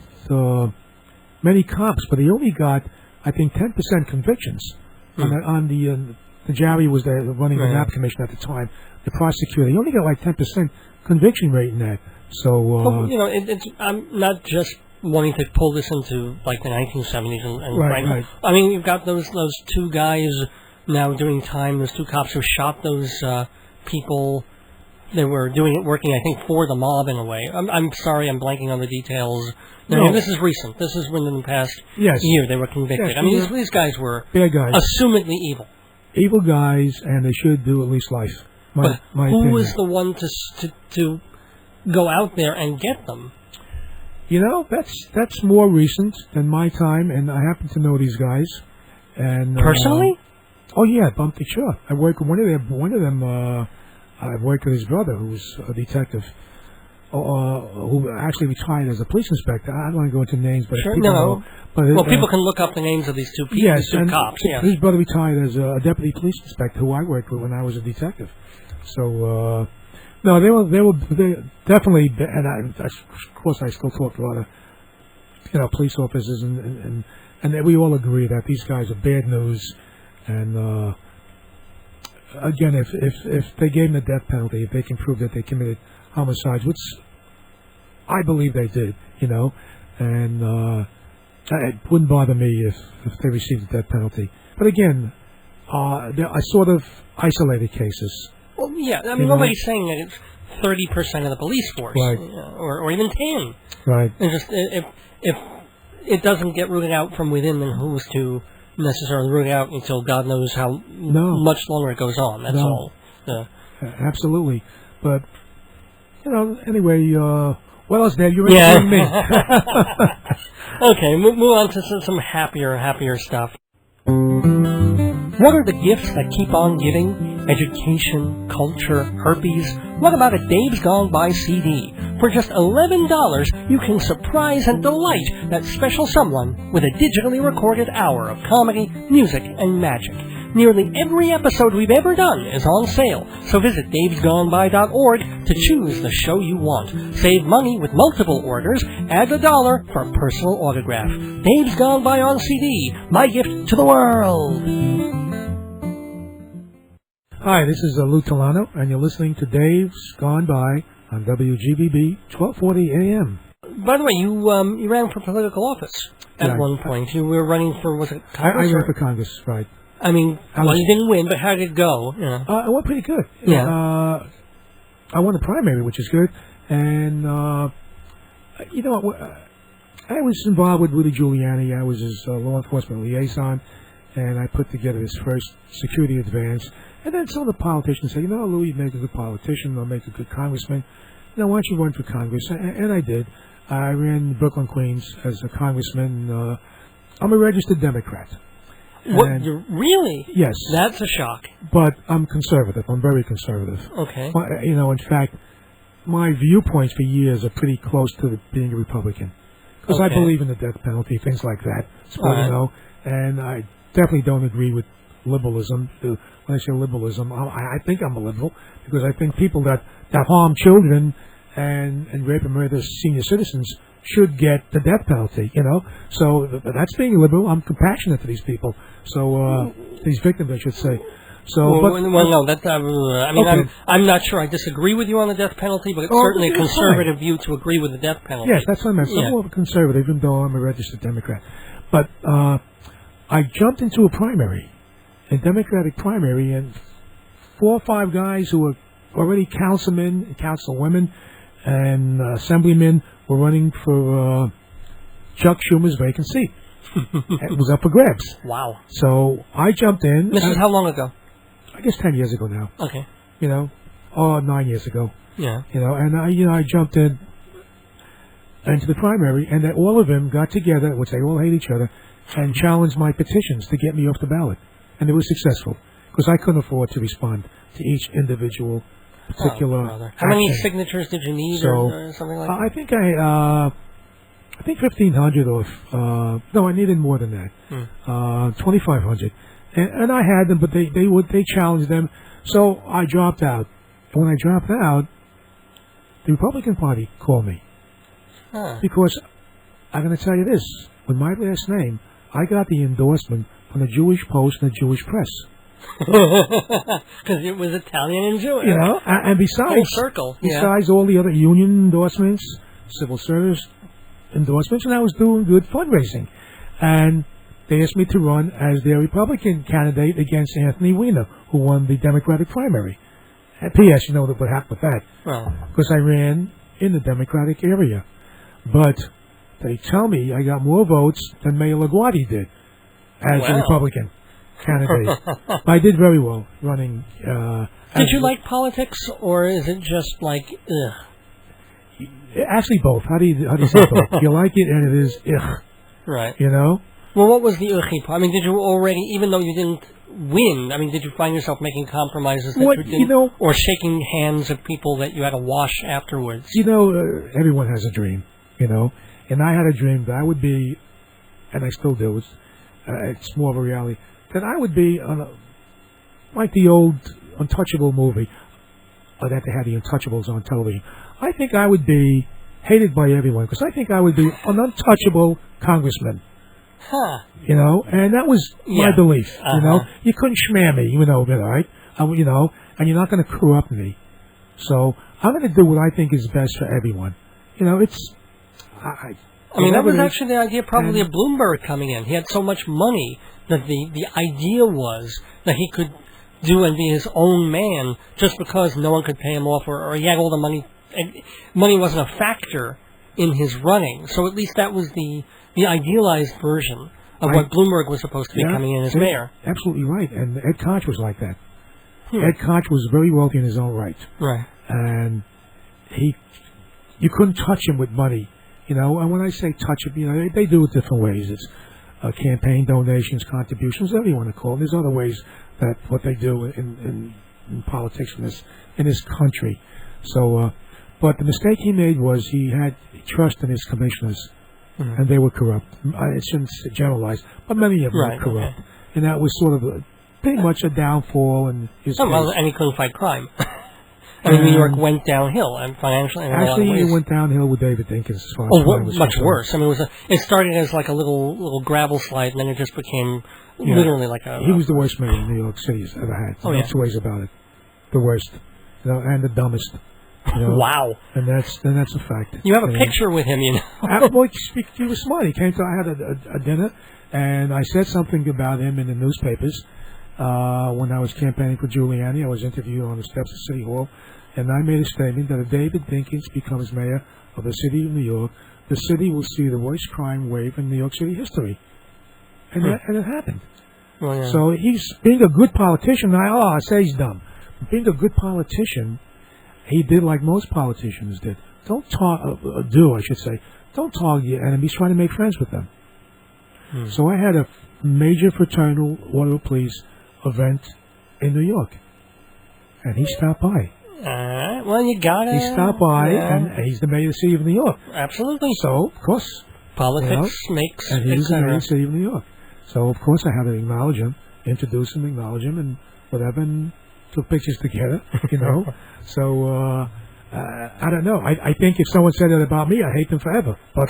many cops, but he only got, I think, 10% convictions. On the Najari was running the NAP commission at the time, the prosecutor. He only got like 10% conviction rate in that. So, well, you know, I'm not just wanting to pull this into like the 1970s and right. I mean, you've got those two guys now doing time. Those two cops who shot those people. They were working, I think, for the mob in a way. I'm sorry, I'm blanking on the details. No, this is recent. This is when in the past year they were convicted. Yes, I mean, these guys were bad guys, assumedly evil. Evil guys, and they should do at least life. But who opinion. was the one to go out there and get them? You know, that's more recent than my time, and I happen to know these guys. And personally? Oh yeah, bumped sure. I worked with one of them. I worked with his brother, who was a detective, who actually retired as a police inspector. I don't want to go into names, but sure, people know. But people can look up the names of these two people, yes, these two cops. Yes. His brother retired as a deputy police inspector, who I worked with when I was a detective. So, no, they were definitely, and of course I still talk to a lot of, police officers, and we all agree that these guys are bad news, and. Again, if they gave them the death penalty, if they can prove that they committed homicides, which I believe they did, and it wouldn't bother me if they received the death penalty. But again, there are sort of isolated cases. Well, yeah, I mean, nobody's saying that it's 30% of the police force, right. or even 10. Right. And just if it doesn't get rooted out from within, then who's to necessarily root out until God knows how much longer it goes on. That's all. Absolutely. But, anyway, what else, Dave? You're interviewing me. Okay, move on to some happier stuff. What are the gifts that keep on giving? Education, culture, herpes. What about a Dave's Gone By CD? For just $11, you can surprise and delight that special someone with a digitally recorded hour of comedy, music, and magic. Nearly every episode we've ever done is on sale, so visit davesgoneby.org to choose the show you want. Save money with multiple orders. Add $1 for a personal autograph. Dave's Gone By on CD. My gift to the world. Hi, this is Lou Telano, and you're listening to Dave's Gone By on WGBB 1240 AM. By the way, you ran for political office at one point. You were running for, was it Congress? I ran for Congress, right. I mean, you didn't win, but how did it go? I went pretty good. Yeah. I won the primary, which is good. And, I was involved with Rudy Giuliani. I was his law enforcement liaison. and I put together this first security advance. And then some of the politicians say, Lou, you make a good politician, or make a good congressman. Why don't you run for Congress? And I did. I ran Brooklyn, Queens as a congressman. I'm a registered Democrat. What? You're really? Yes. That's a shock. But I'm conservative. I'm very conservative. Okay. Well, in fact, my viewpoints for years are pretty close to being a Republican. Because I believe in the death penalty, things like that. And I definitely don't agree with liberalism. When I say liberalism, I think I'm a liberal because I think people that harm children and rape and murder senior citizens should get the death penalty, So that's being liberal. I'm compassionate to these people. So these victims, I should say. So, no, that's. I'm not sure I disagree with you on the death penalty, but it's certainly a conservative view to agree with the death penalty. Yes, that's what I meant. So I'm more of a conservative, even though I'm a registered Democrat. But I jumped into a Democratic primary, and 4 or 5 guys who were already councilmen, councilwomen, and assemblymen were running for Chuck Schumer's vacant seat. It was up for grabs. Wow. So I jumped in. This is how long ago? I guess 10 years ago now. Okay. Or 9 years ago. Yeah. And I jumped in into the primary, and all of them got together, which they all hate each other, and challenged my petitions to get me off the ballot. And it was successful, because I couldn't afford to respond to each individual particular How many signatures did you need or something like that? I think 1,500 or no, I needed more than that. 2,500, and I had them, but they challenged them, so I dropped out. And when I dropped out, the Republican Party called me because I'm going to tell you this: with my last name, I got the endorsement from the Jewish Post and the Jewish Press. Because it was Italian and Jewish. And besides, full circle. Besides all the other union endorsements, civil service endorsements, and I was doing good fundraising. And they asked me to run as their Republican candidate against Anthony Weiner, who won the Democratic primary. And P.S., what happened with that? Well, because I ran in the Democratic area. But they tell me I got more votes than Mayor LaGuardia did as a Republican candidate. I did very well running. Did you like politics, or is it just like, ugh? Actually, both. How do you say both? You like it, and it is ugh. Right. Well, what was the ughy part? Did you already, even though you didn't win, did you find yourself making compromises that you didn't, or shaking hands of people that you had to wash afterwards? Everyone has a dream, and I had a dream that I would be, and I still do, it's more of a reality, that I would be like the old Untouchable movie, or that they had the Untouchables on television. I think I would be hated by everyone, because I think I would be an untouchable congressman. Huh. And that was my belief, You couldn't schmare me, right? And you're not going to corrupt me. So I'm going to do what I think is best for everyone. That was actually the idea probably of Bloomberg coming in. He had so much money that the idea was that he could do and be his own man just because no one could pay him off, or he had all the money. And money wasn't a factor in his running. So at least that was the idealized version of what Bloomberg was supposed to be coming in as mayor. Absolutely right. And Ed Koch was like that. Ed Koch was very wealthy in his own right. Right. And you couldn't touch him with money. And when I say touch him, they do it different ways. It's campaign donations, contributions, whatever you want to call it. There's other ways that what they do in politics in this country. So, but the mistake he made was he had trust in his commissioners, and they were corrupt. I shouldn't generalize, but many of them were corrupt. Okay. And that was sort of pretty much a downfall in his case. And he couldn't fight crime. New York went downhill and financially. Actually, it went downhill with David Dinkins. As far as much worse. It started as like a little gravel slide, and then it just became literally like a. He was the worst mayor New York City's ever had. No two ways about it. The worst, and the dumbest. Wow. And that's a fact. You have a picture with him, Well, he was smart. He came to. I had a dinner, and I said something about him in the newspapers. When I was campaigning for Giuliani, I was interviewed on the steps of City Hall, and I made a statement that if David Dinkins becomes mayor of the city of New York, the city will see the worst crime wave in New York City history. And it happened. Well, yeah. So he's being a good politician. I say he's dumb. Being a good politician, he did like most politicians did. Don't target your enemies. Try to make friends with them. So I had a major fraternal order of police event in New York, and he stopped by. Well, you got it. He stopped by, and he's the mayor of the city of New York. Absolutely. So, of course, politics makes. And he's the mayor of the city of New York. So, of course, I had to acknowledge him, introduce him, acknowledge him, and whatever, and took pictures together, So, I don't know. I think if someone said that about me, I'd hate them forever. But,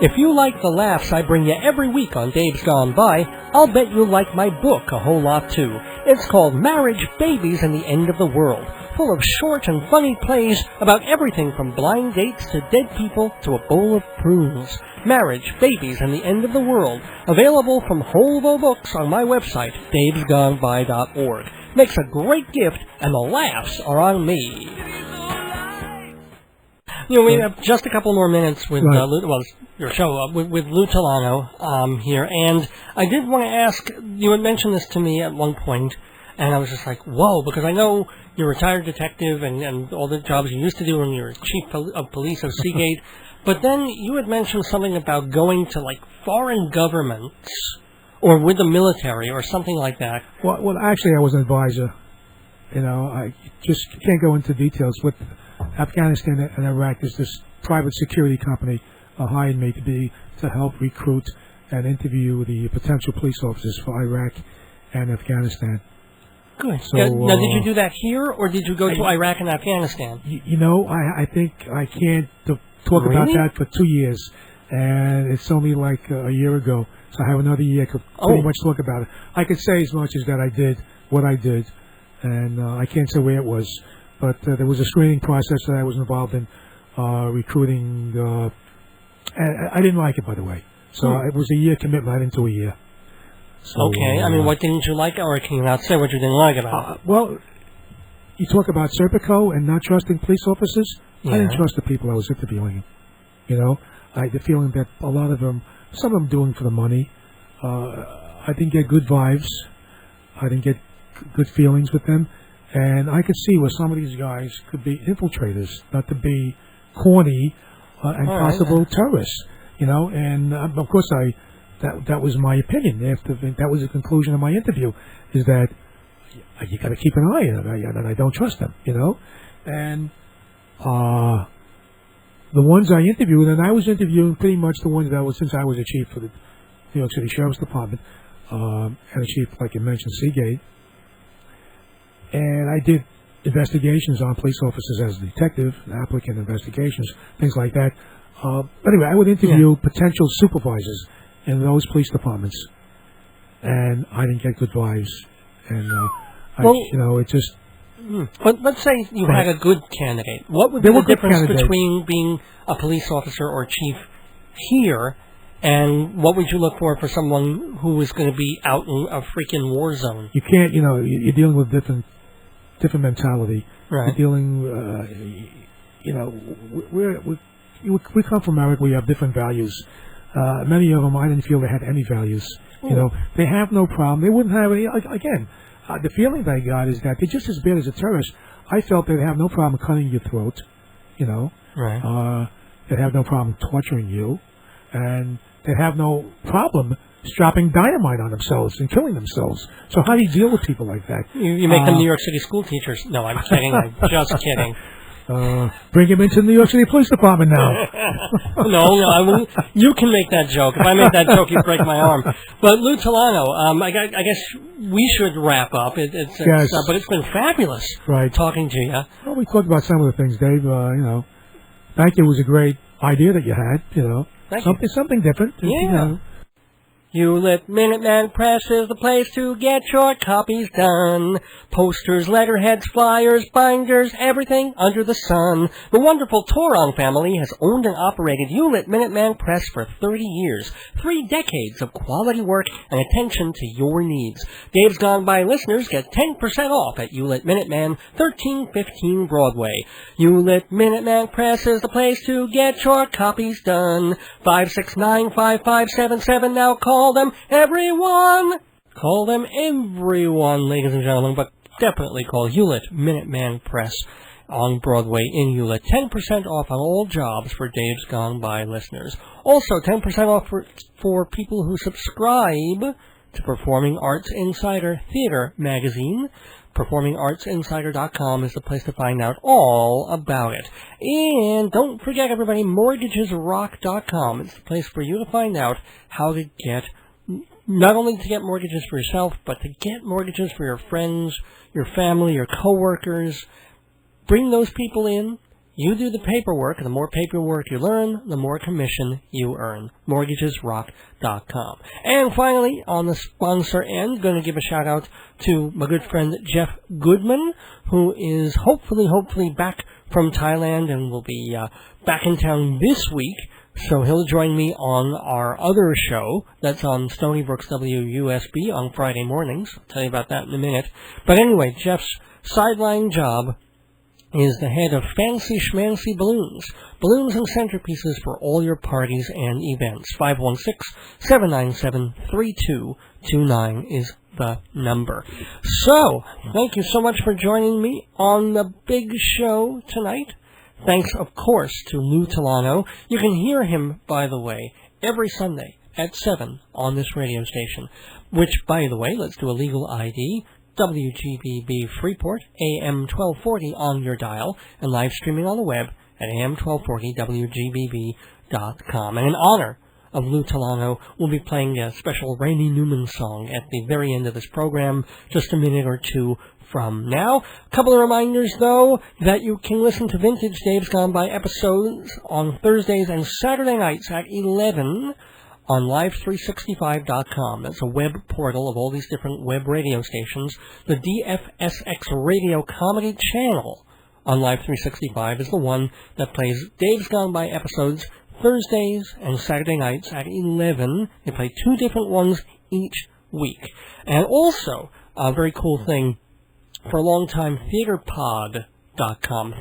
If you like the laughs I bring you every week on Dave's Gone By, I'll bet you'll like my book a whole lot too. It's called Marriage, Babies, and the End of the World, full of short and funny plays about everything from blind dates to dead people to a bowl of prunes. Marriage, Babies, and the End of the World, available from Holvo Books on my website, davesgoneby.org. Makes a great gift, and the laughs are on me. We have just a couple more minutes with your show with Lou Telano here, and I did want to ask. You had mentioned this to me at one point, and I was just like, "Whoa!" Because I know you're a retired detective and all the jobs you used to do when you were chief of police of Seagate, but then you had mentioned something about going to like foreign governments or with the military or something like that. Well, actually, I was an advisor. I just can't go into details with Afghanistan and Iraq. There's this private security company hired me to help recruit and interview the potential police officers for Iraq and Afghanistan. Good. So, now, did you do that here, or did you go to Iraq and Afghanistan? I think I can't talk about that for 2 years, and it's only like a year ago. So I have another year to pretty much talk about it. I could say as much as that I did what I did, and I can't say where it was. But there was a screening process that I was involved in, recruiting, and I didn't like it, by the way. So it was a year commitment. I didn't do a year. So, okay. What didn't you like, or can you not say what you didn't like about it? Well, you talk about Serpico and not trusting police officers. Yeah. I didn't trust the people I was interviewing. I had the feeling that a lot of them, some of them doing for the money. I didn't get good vibes. I didn't get good feelings with them. And I could see where some of these guys could be infiltrators, not to be corny and possible terrorists, And of course, that was my opinion. That was the conclusion of my interview, is that you got to keep an eye on it, and I don't trust them, And the ones I interviewed, and I was interviewing pretty much the ones that since I was a chief for the New York City Sheriff's Department, and a chief, like you mentioned, Seagate. And I did investigations on police officers as a detective, applicant investigations, things like that. Anyway, I would interview potential supervisors in those police departments, and I didn't get good vibes. And it just. But let's say you had a good candidate. What would be the difference between being a police officer or chief here, and what would you look for someone who is going to be out in a freaking war zone? You can't, you're dealing with different mentality. Right. You're dealing, we come from America. We have different values. Many of them, I didn't feel they had any values. They have no problem. They wouldn't have any. Again, the feeling that I got is that they're just as bad as a terrorist. I felt they'd have no problem cutting your throat. Right. They'd have no problem torturing you, and they'd have no problem strapping dynamite on themselves and killing themselves. So how do you deal with people like that? You make them New York City school teachers. No, I'm kidding. I'm just kidding. Bring him into the New York City Police Department now. No, I wouldn't. You can make that joke. If I make that joke, you break my arm. But Lou Telano, I guess we should wrap up. But it's been fabulous talking to you. Well, we talked about some of the things, Dave. Thank you. It was a great idea that you had. Thank you. Something different. Yeah. Hewlett Minuteman Press is the place to get your copies done. Posters, letterheads, flyers, binders, everything under the sun. The wonderful Toron family has owned and operated Hewlett Minuteman Press for 30 years. 3 decades of quality work and attention to your needs. Dave's Gone By listeners get 10% off at Hewlett Minuteman, 1315 Broadway. Hewlett Minuteman Press is the place to get your copies done. 569-5577. Now call them everyone. Call them everyone, ladies and gentlemen, but definitely call Hewlett Minuteman Press on Broadway in Hewlett. 10% off on all jobs for Dave's Gone By listeners. Also, 10% off for people who subscribe to Performing Arts Insider Theater magazine. PerformingArtsInsider.com is the place to find out all about it. And don't forget, everybody, MortgagesRock.com. It's the place for you to find out how to get, not only to get mortgages for yourself, but to get mortgages for your friends, your family, your coworkers. Bring those people in. You do the paperwork. The more paperwork you learn, the more commission you earn. MortgagesRock.com. And finally, on the sponsor end, going to give a shout-out to my good friend Jeff Goodman, who is hopefully back from Thailand and will be back in town this week. So he'll join me on our other show that's on Stony Brook's WUSB on Friday mornings. I'll tell you about that in a minute. But anyway, Jeff's sideline job is the head of Fancy Schmancy Balloons. Balloons and centerpieces for all your parties and events. 516-797-3229 is the number. So, thank you so much for joining me on the big show tonight. Thanks, of course, to Lou Telano. You can hear him, by the way, every Sunday at 7 on this radio station. Which, by the way, let's do a legal ID. WGBB Freeport, AM 1240 on your dial, and live streaming on the web at AM1240WGBB.com. And in honor of Lou Telano, we'll be playing a special Randy Newman song at the very end of this program, just a minute or two from now. A couple of reminders, though, that you can listen to Vintage Dave's Gone By episodes on Thursdays and Saturday nights at 11 on Live365.com. That's a web portal of all these different web radio stations. The DFSX Radio Comedy Channel on Live365 is the one that plays Dave's Gone By episodes Thursdays and Saturday nights at 11. They play 2 different ones each week. And also, a very cool thing, for a long time, TheaterPod.com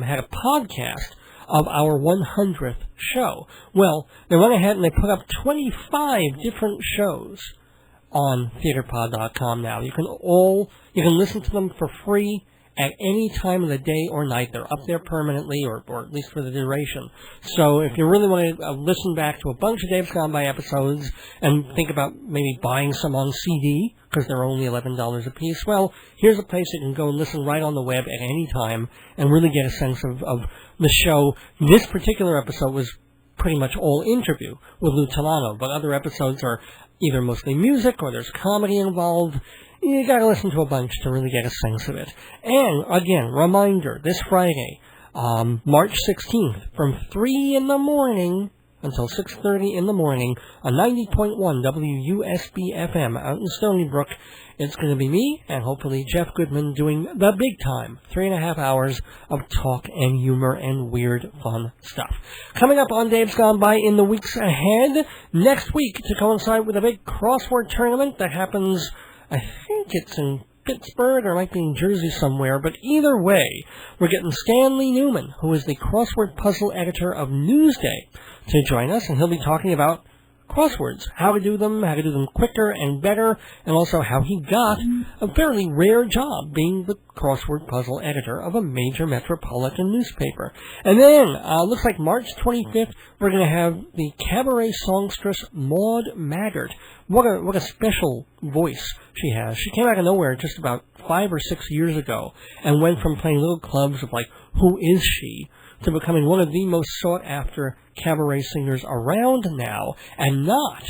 had a podcast of our 100th show. Well, they went ahead and they put up 25 different shows on TheaterPod.com now. You can listen to them for free at any time of the day or night. They're up there permanently, or at least for the duration. So if you really want to listen back to a bunch of Dave's Gone By episodes and think about maybe buying some on CD, because they're only $11 a piece, well, here's a place you can go and listen right on the web at any time and really get a sense of the show. This particular episode was pretty much all interview with Lou Telano, but other episodes are either mostly music or there's comedy involved. You gotta listen to a bunch to really get a sense of it. And, again, reminder, this Friday, March 16th, from 3 in the morning until 6:30 in the morning, on 90.1 WUSB-FM out in Stony Brook, it's going to be me and hopefully Jeff Goodman doing the big time, 3.5 hours of talk and humor and weird fun stuff. Coming up on Dave's Gone By in the weeks ahead, next week, to coincide with a big crossword tournament that happens, I think it's in Pittsburgh or it might be in Jersey somewhere, but either way, we're getting Stanley Newman, who is the crossword puzzle editor of Newsday, to join us, and he'll be talking about crosswords, how to do them quicker and better, and also how he got a fairly rare job being the crossword puzzle editor of a major metropolitan newspaper. And then, looks like March 25th, we're going to have the cabaret songstress Maud Maggart. What a special voice she has. She came out of nowhere just about 5 or 6 years ago and went from playing little clubs of like, who is she, to becoming one of the most sought-after cabaret singers around now, and not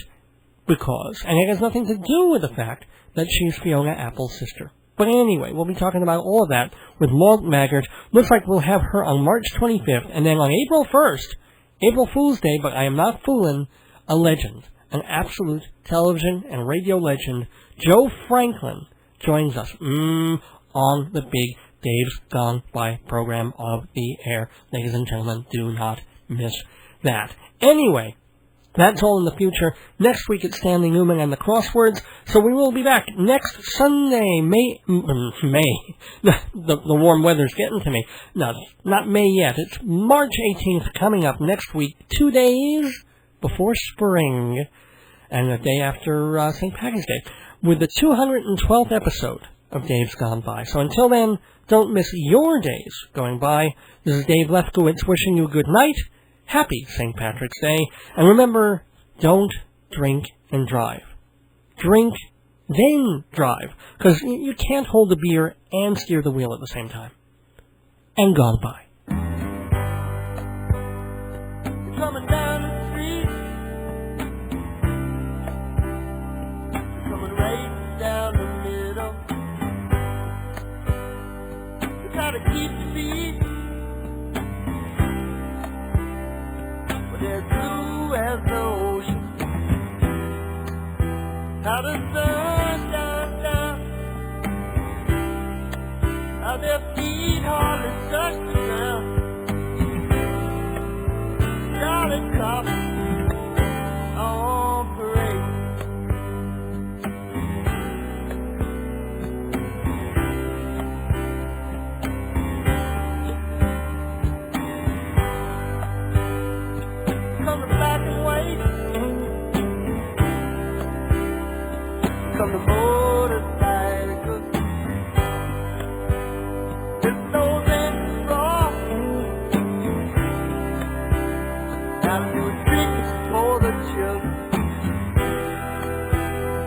because, and it has nothing to do with the fact that she's Fiona Apple's sister. But anyway, we'll be talking about all of that with Maud Maggart. Looks like we'll have her on March 25th, and then on April 1st, April Fool's Day, but I am not fooling, a legend, an absolute television and radio legend, Joe Franklin, joins us on the big Dave's Gone By program of the air. Ladies and gentlemen, do not miss that. Anyway, that's all in the future. Next week it's Stanley Newman and the Crosswords, so we will be back next Sunday, May. The warm weather's getting to me. No, not May yet. It's March 18th coming up next week, 2 days before spring, and the day after St. Patty's Day, with the 212th episode of Dave's Gone By. So until then, don't miss your days going by. This is Dave Lefkowitz wishing you good night. Happy St. Patrick's Day. And remember, don't drink and drive. Drink, then drive. Because you can't hold the beer and steer the wheel at the same time. And gone by. Coming down the street, coming right down the middle. You gotta keep the beat, but they're blue as the ocean. How the sun shines down, how their feet hardly touch the ground. Charlie Cop on parade. Come to black and white, come to motorcycles. There's no end to straw. Now do tricks for the children.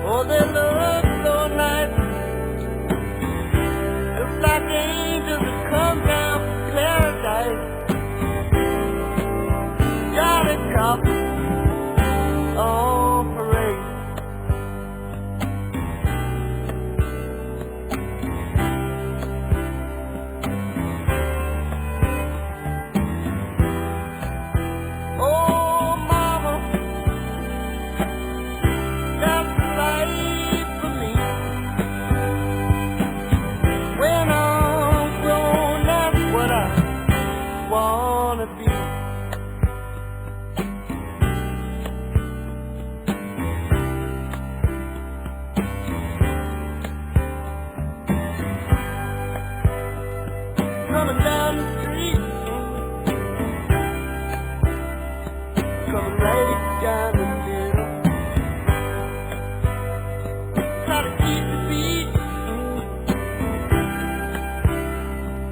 Oh, they look so nice, just like angels that come down from paradise. Johnny Cop on parade. Oh, mama, that's life for me. When I'm grown, that's what I wanna be. Coming down the street, coming right down the middle. Try to keep the beat,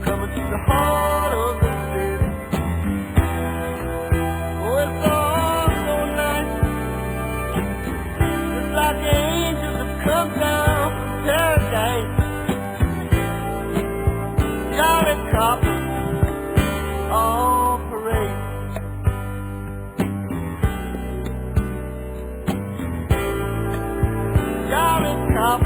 coming to the heart of the city. Oh, it's all so nice, just like angels that come down from paradise. Johnny Cop on parade. Johnny Cop